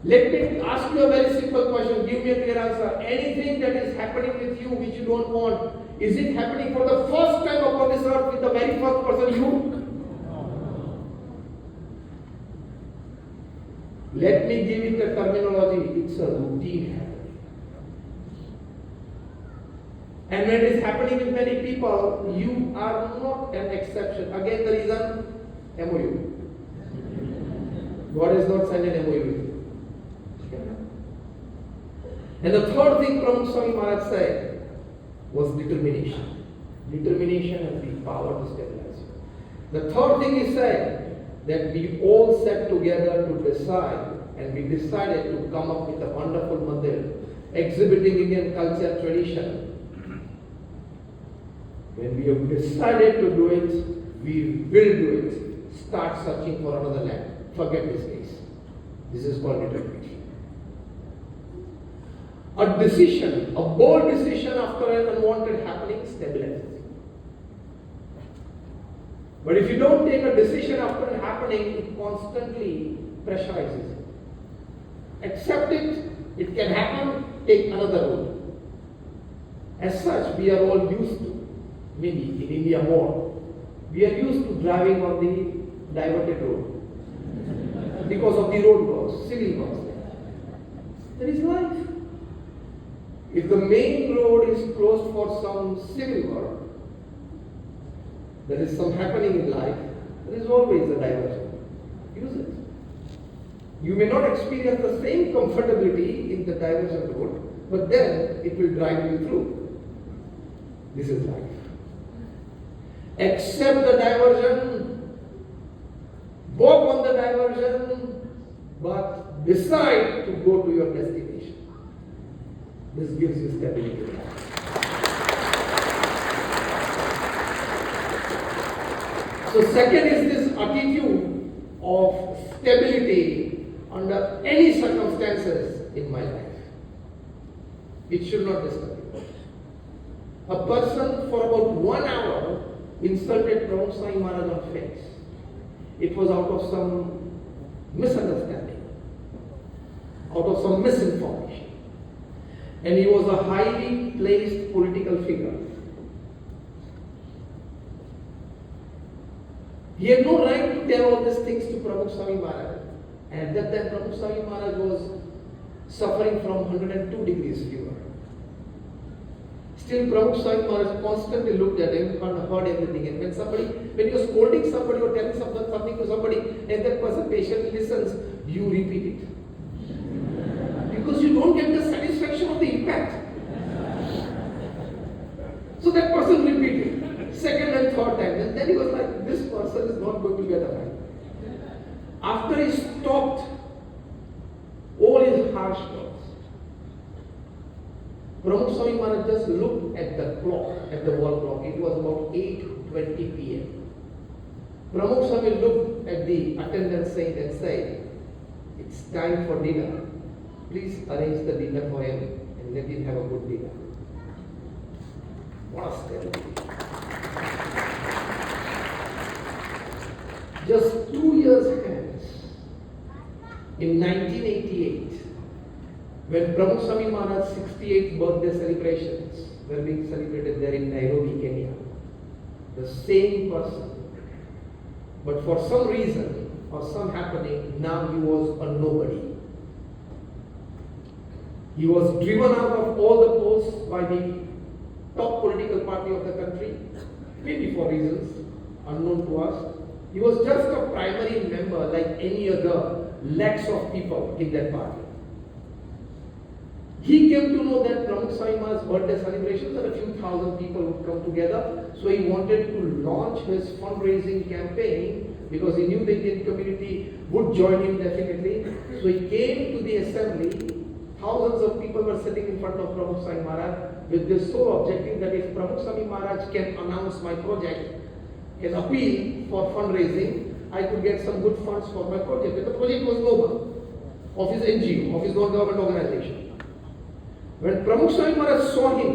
Let me ask you a very simple question. Give me a clear answer. Anything that is happening with you which you don't want, is it happening for the first time upon this earth with the very first person you? Let me give it a terminology. It's a routine happening. And when it is happening with many people, you are not an exception. Again, the reason, MOU. God has not signed an MOU with you. And the third thing Prabhupada Swami Maharaj said was determination. Determination has the power to stabilize you. The third thing he said, that we all sat together to decide, and we decided to come up with a wonderful mandir exhibiting Indian culture tradition. When we have decided to do it, we will do it. Start searching for another land. Forget this case. This is called determination. A decision, a bold decision after an unwanted happening stabilizes you. But if you don't take a decision after an happening, it constantly pressurizes you. Accept it, it can happen, take another road. As such, we are all used to, maybe in India more, we are used to driving on the diverted road because of the road works, civil works. That is life. If the main road is closed for some civil work, there is some happening in life, there is always a diversion. Use it. You may not experience the same comfortability in the diversion road, but then it will drive you through. This is life. Accept the diversion, walk on the diversion, but decide to go to your destination. This gives you stability. So second is this attitude of stability under any circumstances in my life. It should not disturb you. A person for about 1 hour insulted Prabhupada Swami Maharaj on face. It was out of some misunderstanding, out of some misinformation. And he was a highly placed political figure. He had no right to tell all these things to Prabhupada Swami Maharaj. And at that time Prabhupada Swami Maharaj was suffering from 102 degrees fever. Still Prabhupada Swami Maharaj constantly looked at him and heard everything. And when you're scolding somebody or telling something to somebody and that person patiently listens, you repeat it. Because you don't get the satisfaction of the impact. So that person repeated second and third time, and then he was like, this person is not going to get a right. After he stopped all his harsh words, Prabhupada Swami Maharaj just looked at the clock, at the wall clock. It was about 8:20 p.m. Prabhupada Swami looked at the attendant saint and said, it's time for dinner. Please arrange the dinner for him and let him have a good dinner. What a stability. Just 2 years hence, in 1988, when Prabhupada Swami Maharaj's 68th birthday celebrations were being celebrated there in Nairobi, Kenya, the same person, but for some reason or some happening, now he was a nobody. He was driven out of all the posts by the top political party of the country, maybe for reasons unknown to us. He was just a primary member like any other lakhs of people in that party. He came to know that Prabhupada Swami Maharaj's birthday celebrations and a few thousand people would come together, so he wanted to launch his fundraising campaign because he knew the Indian community would join him definitely. So he came to the assembly. Thousands of people were sitting in front of Pramukh Swami Maharaj with this sole objective that if Pramukh Swami Maharaj can announce my project, can appeal for fundraising, I could get some good funds for my project. And the project was noble, of his NGO, of his non-government organization. When Pramukh Swami Maharaj saw him,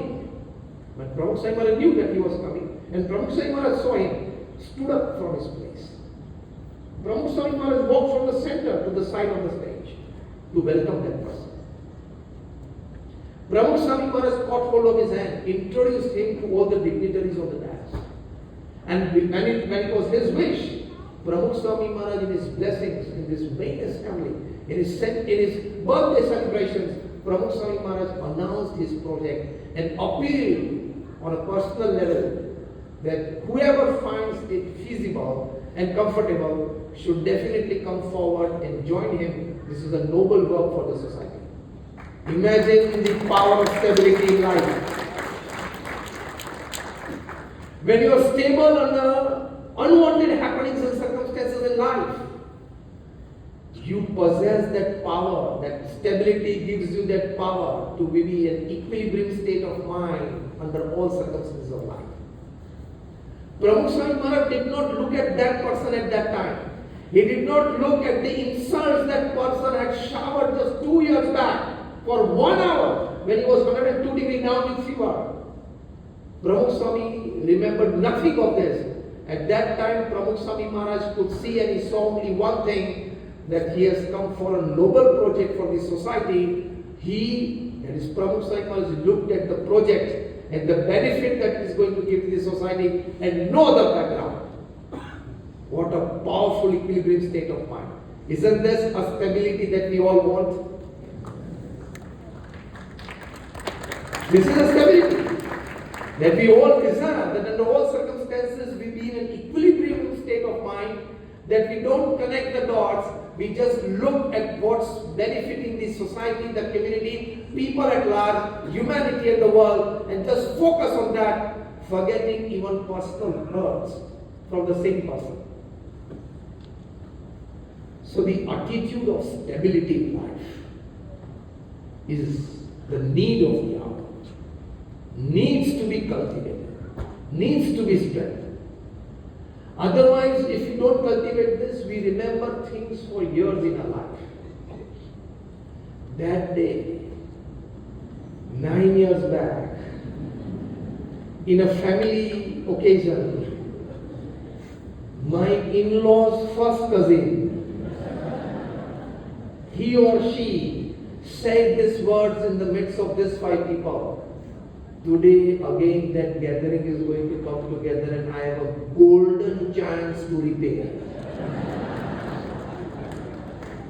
when Pramukh Swami Maharaj knew that he was coming, and Pramukh Swami Maharaj saw him, stood up from his place. Pramukh Swami Maharaj walked from the center to the side of the stage to welcome that person. Pramukh Swami Maharaj caught hold of his hand, introduced him to all the dignitaries of the dais. And when it was his wish, Pramukh Swami Maharaj in his blessings, in this main assembly, in his birthday celebrations, Pramukh Swami Maharaj announced his project and appealed on a personal level that whoever finds it feasible and comfortable should definitely come forward and join him. This is a noble work for the society. Imagine the power of stability in life. When you are stable under unwanted happenings and circumstances in life, you possess that power. That stability gives you that power to be in an equilibrium state of mind under all circumstances of life. Pramukh Swami Maharaj did not look at that person at that time. He did not look at the insults that person had showered just 2 years back for 1 hour when he was 102 degrees down with fever. Pramukh Swami remembered nothing of this. At that time, Pramukh Swami Maharaj could see and he saw only one thing, that he has come for a noble project for the society. He and his Pramukh Swami Maharaj looked at the project and the benefit that it is going to give to the society and no other background. What a powerful equilibrium state of mind. Isn't this a stability that we all want? This is a stability that we all desire, that under all circumstances we be in an equilibrium state of mind, that we don't connect the dots, we just look at what's benefiting the society, the community, people at large, humanity and the world, and just focus on that, forgetting even personal hurts from the same person. So the attitude of stability in life is the need of the hour. Needs to be cultivated, needs to be strengthened. Otherwise, if you don't cultivate this, we remember things for years in our life. That day, 9 years back, in a family occasion, my in-law's first cousin, he or she said these words in the midst of these 5 people. Today again that gathering is going to come together and I have a golden chance to repay.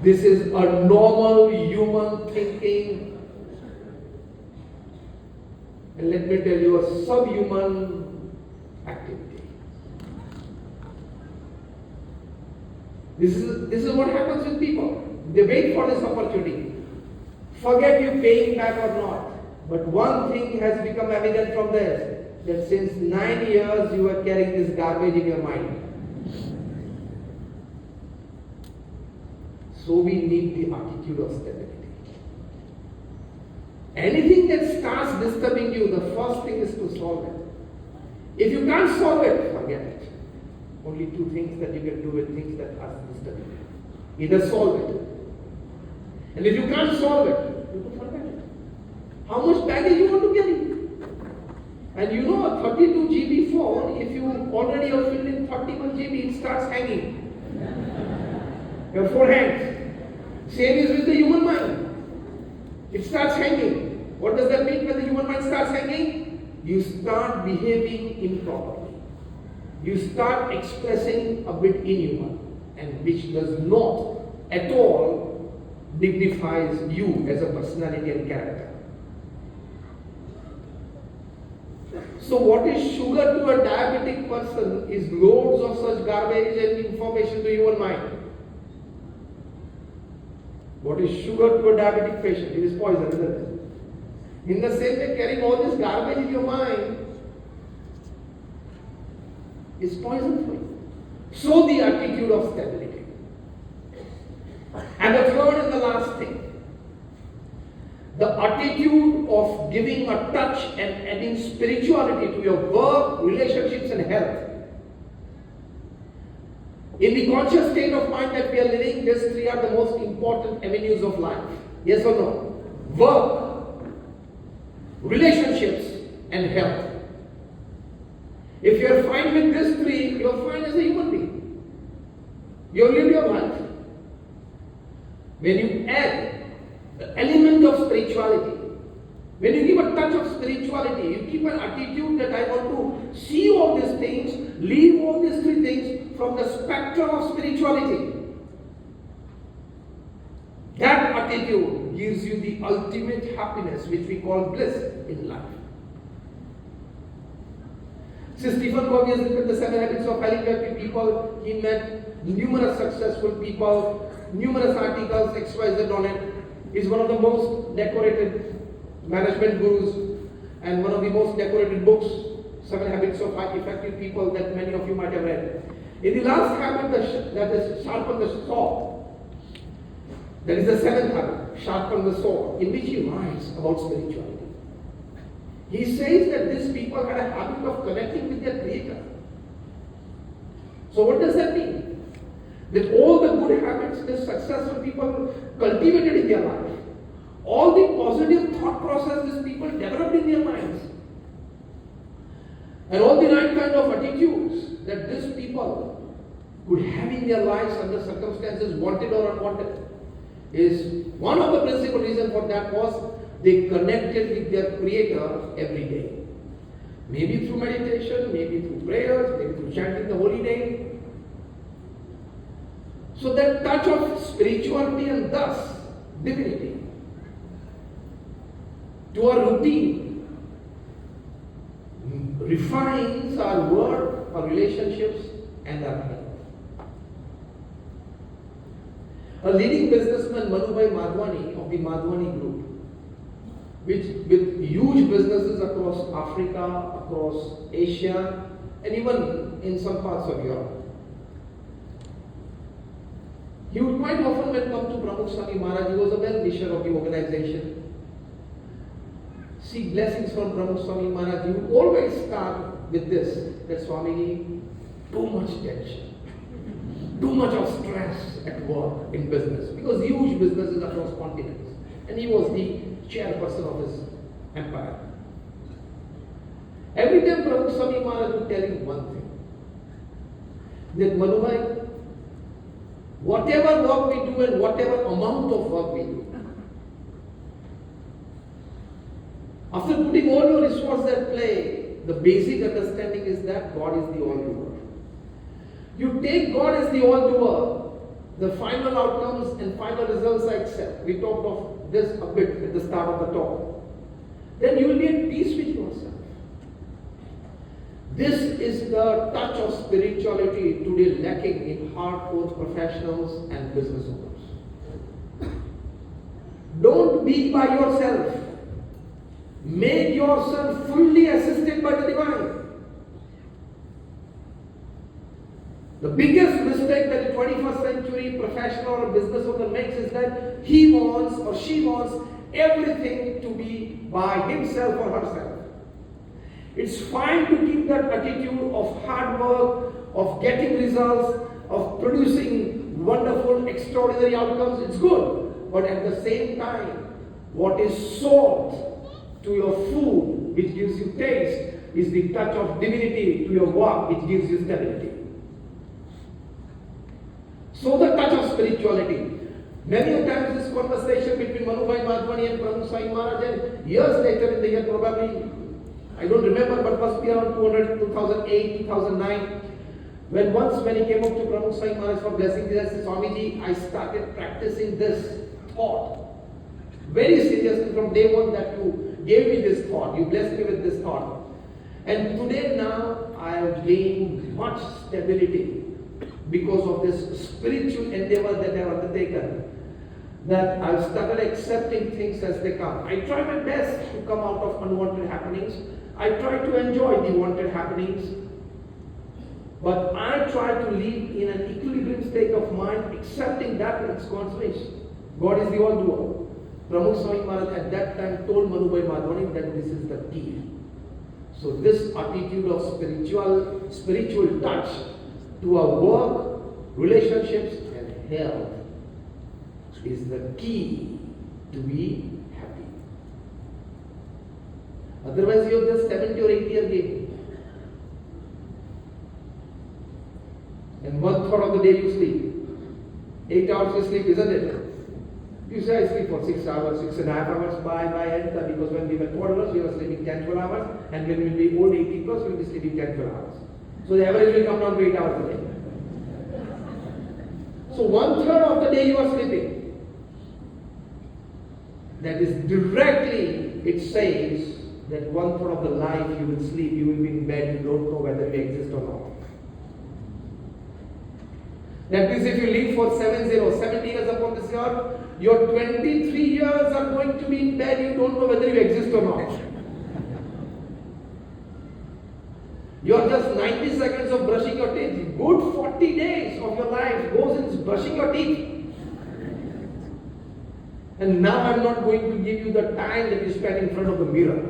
This is a normal human thinking. And let me tell you, a subhuman activity. This is what happens with people. They wait for this opportunity. Forget you paying back or not. But one thing has become evident from this, that since 9 years you are carrying this garbage in your mind. So we need the attitude of stability. Anything that starts disturbing you, the first thing is to solve it. If you can't solve it, forget it. Only 2 things that you can do with things that are disturbing you. Either solve it. And if you can't solve it, you can forget it. How much baggage you want to carry? And you know, a 32 GB phone, if you already have filled in 31 GB, it starts hanging. Your phone hangs. Same is with the human mind. It starts hanging. What does that mean when the human mind starts hanging? You start behaving improperly. You start expressing a bit inhuman, and which does not at all dignifies you as a personality and character. So what is sugar to a diabetic person is loads of such garbage and information to human mind. What is sugar to a diabetic patient? It is poison, isn't it? In the same way, carrying all this garbage in your mind is poison for you. So the attitude of stability. And the third and the last thing, the attitude of giving a touch and adding spirituality to your work, relationships and health. In the conscious state of mind that we are living, these three are the most important avenues of life. Yes or no? Work, relationships and health. If you are fine with these three, you are fine as a human being. You live your life. When you add the element of spirituality, when you give a touch of spirituality, you keep an attitude that I want to see all these things, leave all these three things from the spectrum of spirituality. That attitude gives you the ultimate happiness, which we call bliss in life. So Stephen Covey has written the 7 Habits of Highly Effective People. He met numerous successful people, numerous articles, XYZ on it. He's one of the most decorated management gurus and one of the most decorated books, 7 Habits of Highly Effective People, that many of you might have read. In the last habit, that is sharpen the sword, that is the 7th habit, sharpen the sword, in which he writes about spirituality. He says that these people had a habit of connecting with their Creator. So what does that mean? That all the good habits the successful people cultivated in their life, all the positive thought process these people developed in their minds, and all the right kind of attitudes that these people could have in their lives under circumstances, wanted or unwanted, is one of the principal reasons for that was they connected with their Creator every day. Maybe through meditation, maybe through prayers, maybe through chanting the holy name. So that touch of spirituality and thus divinity to our routine refines our work, our relationships and our health. A leading businessman, Manubhai Madhwani of the Madhwani Group, which with huge businesses across Africa, across Asia, and even in some parts of Europe. He would quite often, when come to Pramukh Swami Maharaj, he was a well-wisher of the organization, seek blessings from Pramukh Swami Maharaj. He would always start with this, that Swami, too much tension, too much of stress at work, in business, because huge businesses across continents. And he was the chairperson of his empire. Every time Pramukh Swami Maharaj would tell him one thing, that Manubhai, whatever work we do and whatever amount of work we do, after putting all your resources at play, the basic understanding is that God is the all-doer. You take God as the all-doer, the final outcomes and final results are accept. We talked of this a bit at the start of the talk. Then you will be at peace with yourself. This is the touch of spirituality today lacking in hardcore professionals and business owners. Don't be by yourself. Make yourself fully assisted by the divine. The biggest mistake that the 21st century professional or business owner makes is that he wants or she wants everything to be by himself or herself. It's fine to keep that attitude of hard work, of getting results, of producing wonderful, extraordinary outcomes. It's good. But at the same time, what is salt to your food, which gives you taste, is the touch of divinity to your work, which gives you stability. So the touch of spirituality. Many a times this conversation between Manubhai Madhwani and Pramukh Swami Maharaj, and years later in the year probably, I don't remember, but must be around 2008, 2009, when he came up to Pramukh Swami Maharaj for blessing, he said, Swamiji, I started practicing this thought. Very seriously from day one that you gave me this thought, you blessed me with this thought. And today now I have gained much stability because of this spiritual endeavor that I have undertaken, that I've started accepting things as they come. I try my best to come out of unwanted happenings. I try to enjoy the wanted happenings. But I try to live in an equilibrium state of mind, accepting that it's consolation. God is the all-doer. Pramukh Swami Maharaj at that time told Madhubhai Madhwani that this is the key. So this attitude of spiritual touch to our work, relationships and health is the key to be happy. Otherwise you have just 70 or 80 year game. And 1/3 of the day you sleep. 8 hours you sleep, isn't it? You say I sleep for 6 hours, 6.5 hours by enter, because when we were toddlers we were sleeping 10-12 hours, and when we will be old 80 plus we will be sleeping 10-12 hours. So the average will come down to 8 hours a day. So 1/3 of the day you are sleeping. That is directly, it says that 1/3 of the life you will sleep, you will be in bed, you don't know whether you exist or not. That means if you live for 70 years upon this earth, your 23 years are going to be in bed, you don't know whether you exist or not. You are just 90 seconds of brushing your teeth. Good 40 days of your life goes in brushing your teeth. And now I'm not going to give you the time that you spend in front of the mirror.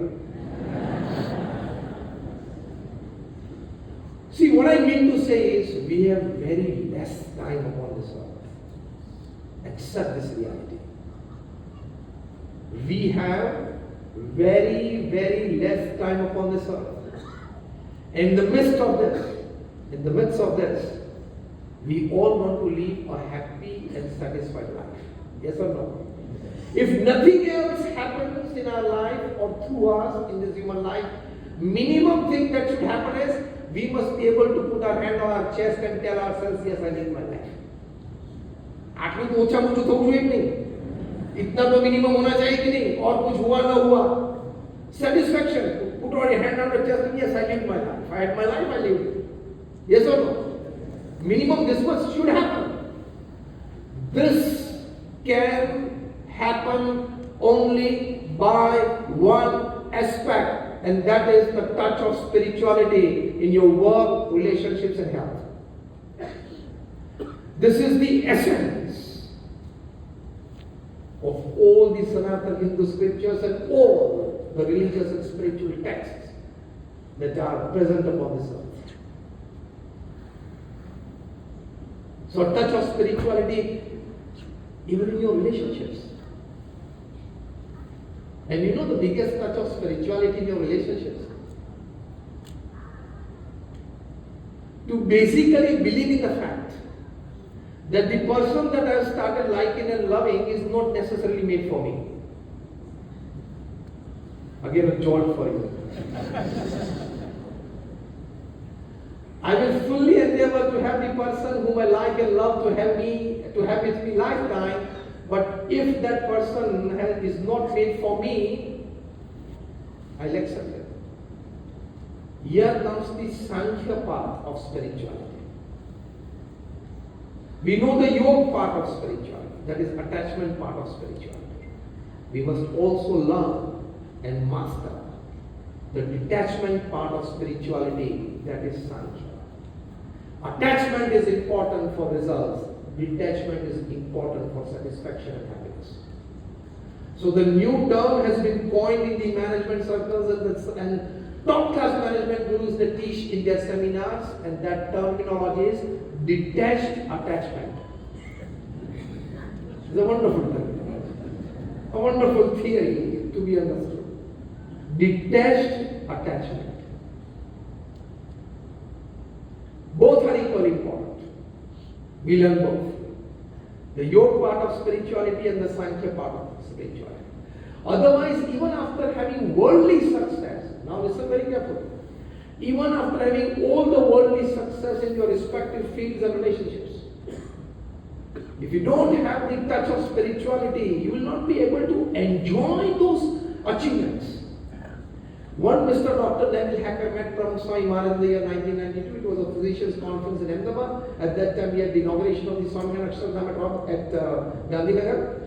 See, what I mean to say is, we have very less time upon this earth. Accept this reality. We have very, very less time upon this earth. In the midst of this, we all want to live a happy and satisfied life. Yes or no? If nothing else happens in our life or through us in this human life, minimum thing that should happen is we must be able to put our hand on our chest and tell ourselves, yes, I live my life. आटलू तो ओछा मुझे तो हुए नहीं, इतना तो minimum होना चाहिए कि नहीं, और कुछ हुआ ना हुआ. Satisfaction. Put your hand on the chest and yes, I lived my life. I had my life, I lived it. Yes or no? Minimum this much should happen. This can happen only by one aspect, and that is the touch of spirituality in your work, relationships and health. This is the essence of all the Sanatana Hindu scriptures and all the religious and spiritual texts that are present upon this earth. So a touch of spirituality even in your relationships. And you know the biggest touch of spirituality in your relationships? To basically believe in the fact that the person that I have started liking and loving is not necessarily made for me. Again, a jolt for you. I will fully endeavor to have the person whom I like and love to have with me lifetime. But if that person is not made for me, I'll accept it. Here comes the Sankhya part of spirituality. We know the yoga part of spirituality, that is attachment part of spirituality. We must also learn and master the detachment part of spirituality, that is Sankhya. Attachment is important for results. Detachment is important for satisfaction and happiness. So the new term has been coined in the management circles and top class management gurus that teach in their seminars, and that terminology is detached attachment. It's a wonderful term. A wonderful theory to be understood. Detached attachment. Both are equally important. We learn both. The yoga part of spirituality and the Sankhya part of spirituality. Otherwise, even after having worldly success, now listen very carefully, even after having all the worldly success in your respective fields and relationships, if you don't have the touch of spirituality, you will not be able to enjoy those achievements. One Mr. Dr. Neville Hacker met from Swami Maharaj in the year 1992. It was a physicians' conference in Ahmedabad. At that time, we had the inauguration of the Swami Maharaj at Gandhinagar.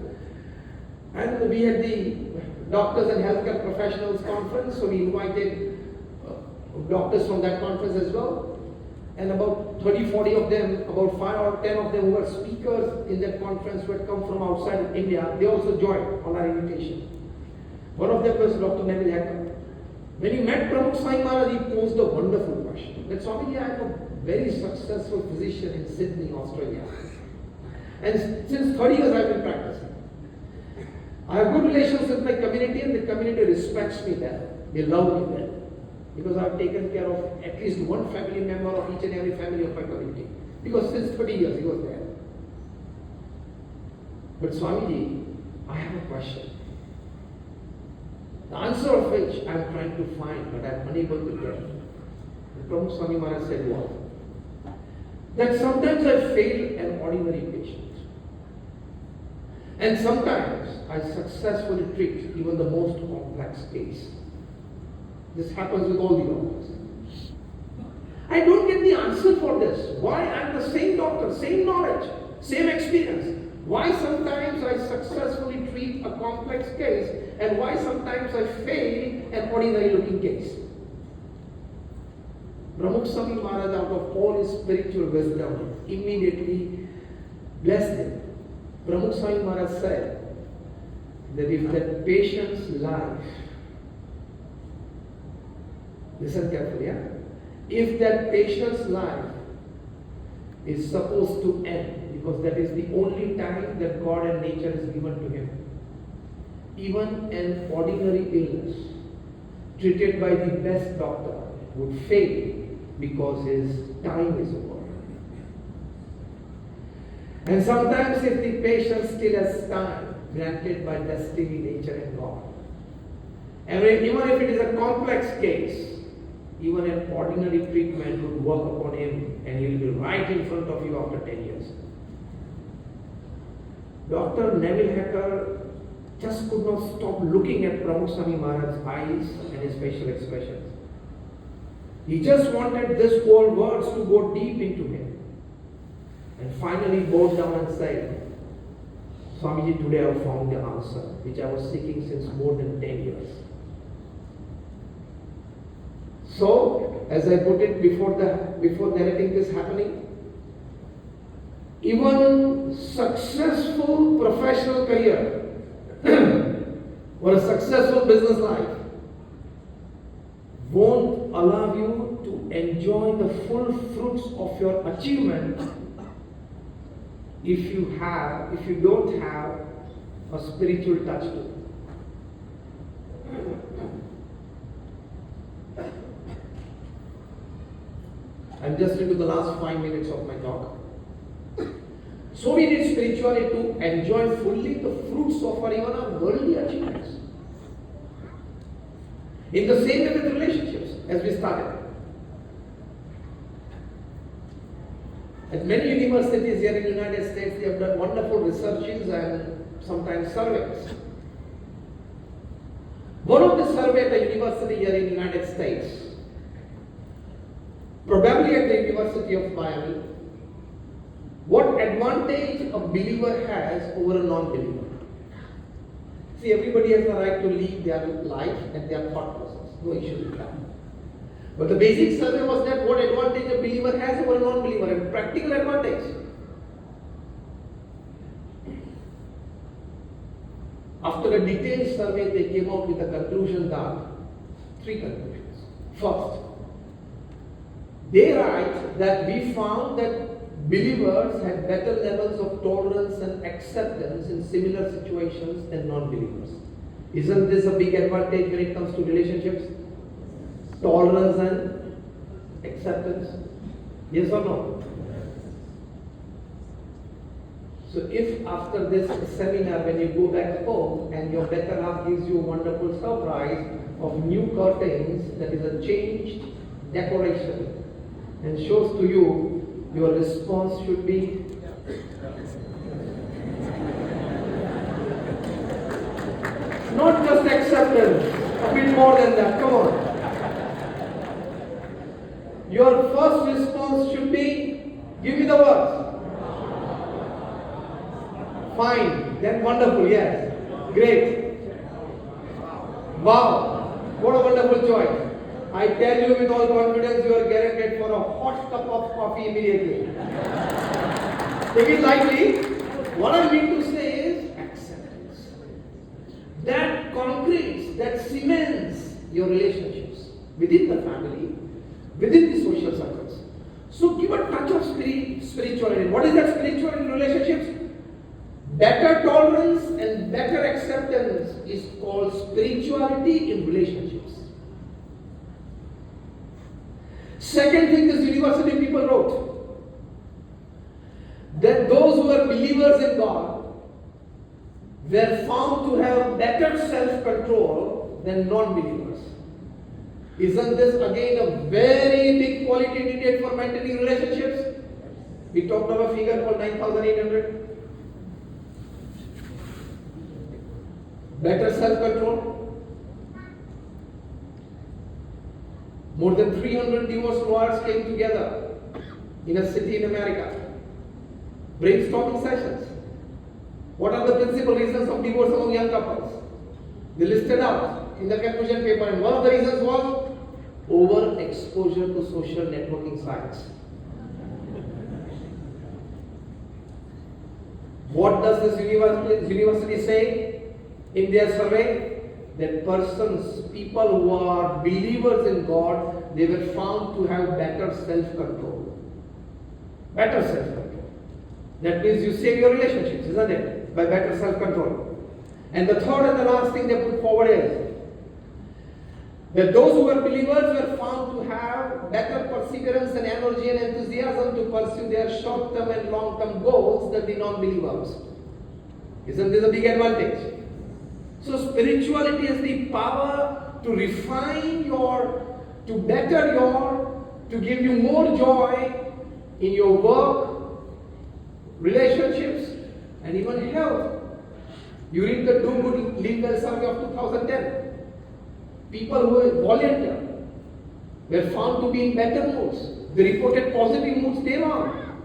And we had the doctors and healthcare professionals conference. So we invited doctors from that conference as well. And about 30, 40 of them, about 5 or 10 of them who were speakers in that conference who had come from outside India, they also joined on our invitation. One of them was Dr. Gnanvatsaladas. When he met Pramukh Swami Maharaj, he posed a wonderful question. That Swamiji, I am a very successful physician in Sydney, Australia. And since 30 years I have been practicing. I have good relations with my community and the community respects me well. They love me well. Because I have taken care of at least one family member of each and every family of my community. Because since 30 years he was there. But Swamiji, I have a question. The answer of which I am trying to find, but I am unable to get. The Pramukh Swami Maharaj said what? That sometimes I fail an ordinary patient. And sometimes I successfully treat even the most complex case. This happens with all the doctors. I don't get the answer for this. Why I am the same doctor, same knowledge, same experience. Why sometimes I successfully treat a complex case and why sometimes I fail an ordinary looking case. Pramukh Swami Maharaj, out of all his spiritual wisdom, immediately blessed him. Pramukh Swami Maharaj said that if that patient's life, listen carefully, if that patient's life is supposed to end, because that is the only time that God and nature is given to him, even an ordinary illness treated by the best doctor would fail because his time is over. And sometimes if the patient still has time granted by destiny, nature and God, and even if it is a complex case, even an ordinary treatment would work upon him and he will be right in front of you after 10 years. Dr. Gnanvatsaladas just could not stop looking at Pramukh Swami Maharaj's eyes and his facial expressions. He just wanted these four words to go deep into him. And finally bowed down and said, Swamiji, today I have found the answer which I was seeking since more than 10 years. So, as I put it before narrating this happening, even successful professional career or a successful business life won't allow you to enjoy the full fruits of your achievement if you don't have a spiritual touch to it. I'm just into the last 5 minutes of my talk. So we need spirituality to enjoy fully the fruits of our even our worldly achievements. In the same way with relationships, as we started. At many universities here in the United States, they have done wonderful researches and sometimes surveys. One of the surveys at a university here in the United States, probably at the University of Miami, what advantage a believer has over a non-believer. See, everybody has the right to live their life and their thought process. No issue with that. But the basic survey was that what advantage a believer has over a non-believer, and practical advantage. After a detailed survey, they came out with a conclusion that, 3 conclusions. First, they write that we found that believers had better levels of tolerance and acceptance in similar situations than non-believers. Isn't this a big advantage when it comes to relationships? Tolerance and acceptance? Yes or no? So if after this seminar, when you go back home and your better half gives you a wonderful surprise of new curtains, that is a changed decoration, and shows to you, your response should be, not just acceptance, a bit more than that, come on. Your first response should be, give me the words. Fine, then wonderful, yes. Great. Wow, what a wonderful choice. I tell you with all confidence, you are guaranteed for a hot cup of coffee immediately. Take it lightly. What I mean to say is acceptance. That concretes, that cements your relationships within the family, within the social circles. So give a touch of spirituality. What is that spirituality in relationships? Better tolerance and better acceptance is called spirituality in relationships. Second thing this university people wrote, that those who are believers in God were found to have better self-control than non-believers. Isn't this again a very big quality needed for maintaining relationships? We talked of a figure called 9,800. Better self-control. More than 300 divorce lawyers came together in a city in America. Brainstorming sessions. What are the principal reasons of divorce among young couples? They listed out in the conclusion paper, and one of the reasons was overexposure to social networking sites. What does this university say in their survey? That people who are believers in God, they were found to have better self-control. Better self-control. That means you save your relationships, isn't it? By better self-control. And the third and the last thing they put forward is that those who were believers were found to have better perseverance and energy and enthusiasm to pursue their short-term and long-term goals than the non-believers. Isn't this a big advantage? So spirituality has the power to refine to better to give you more joy in your work, relationships, and even health. You read the Do Good Live Well survey of 2010. People who volunteer were found to be in better moods. They reported positive moods day long.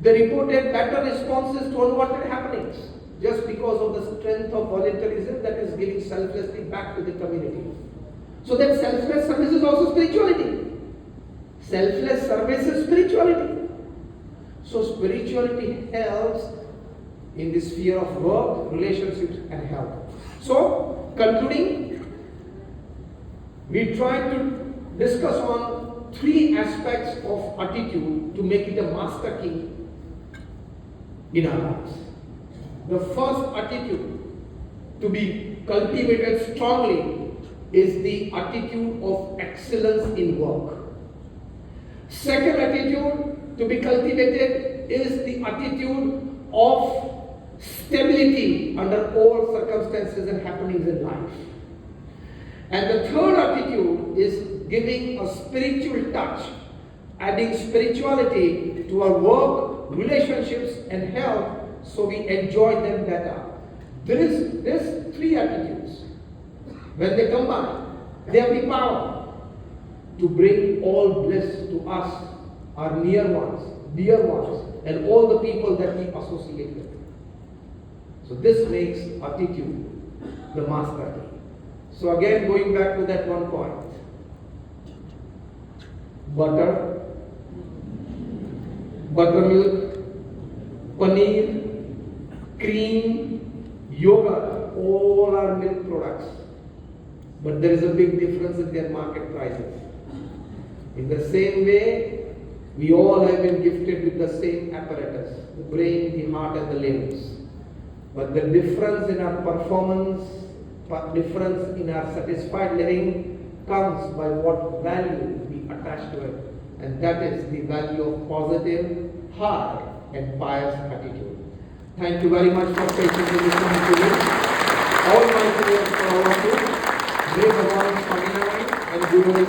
They reported better responses to unwanted happenings just because of the strength of volunteerism that is giving selflessly back to the community. So that selfless service is also spirituality. Selfless service is spirituality. So spirituality helps in the sphere of work, relationships, and health. So, concluding, we tried to discuss on 3 aspects of attitude to make it a master key in our lives. The first attitude to be cultivated strongly is the attitude of excellence in work. Second attitude to be cultivated is the attitude of stability under all circumstances and happenings in life. And the third attitude is giving a spiritual touch, adding spirituality to our work, relationships, and health so we enjoy them better. These 3 attitudes, when they combine, they have the power to bring all bliss to us, our near ones, dear ones, and all the people that we associate with. So this makes attitude the master key. So again, going back to that one point. Buttermilk, paneer, cream, yogurt, all are milk products. But there is a big difference in their market prices. In the same way, we all have been gifted with the same apparatus, the brain, the heart, and the limbs. But the difference in our performance, difference in our satisfied living comes by what value we attach to it. And that is the value of positive, high, and pious attitude. Thank you very much for patiently listening to me.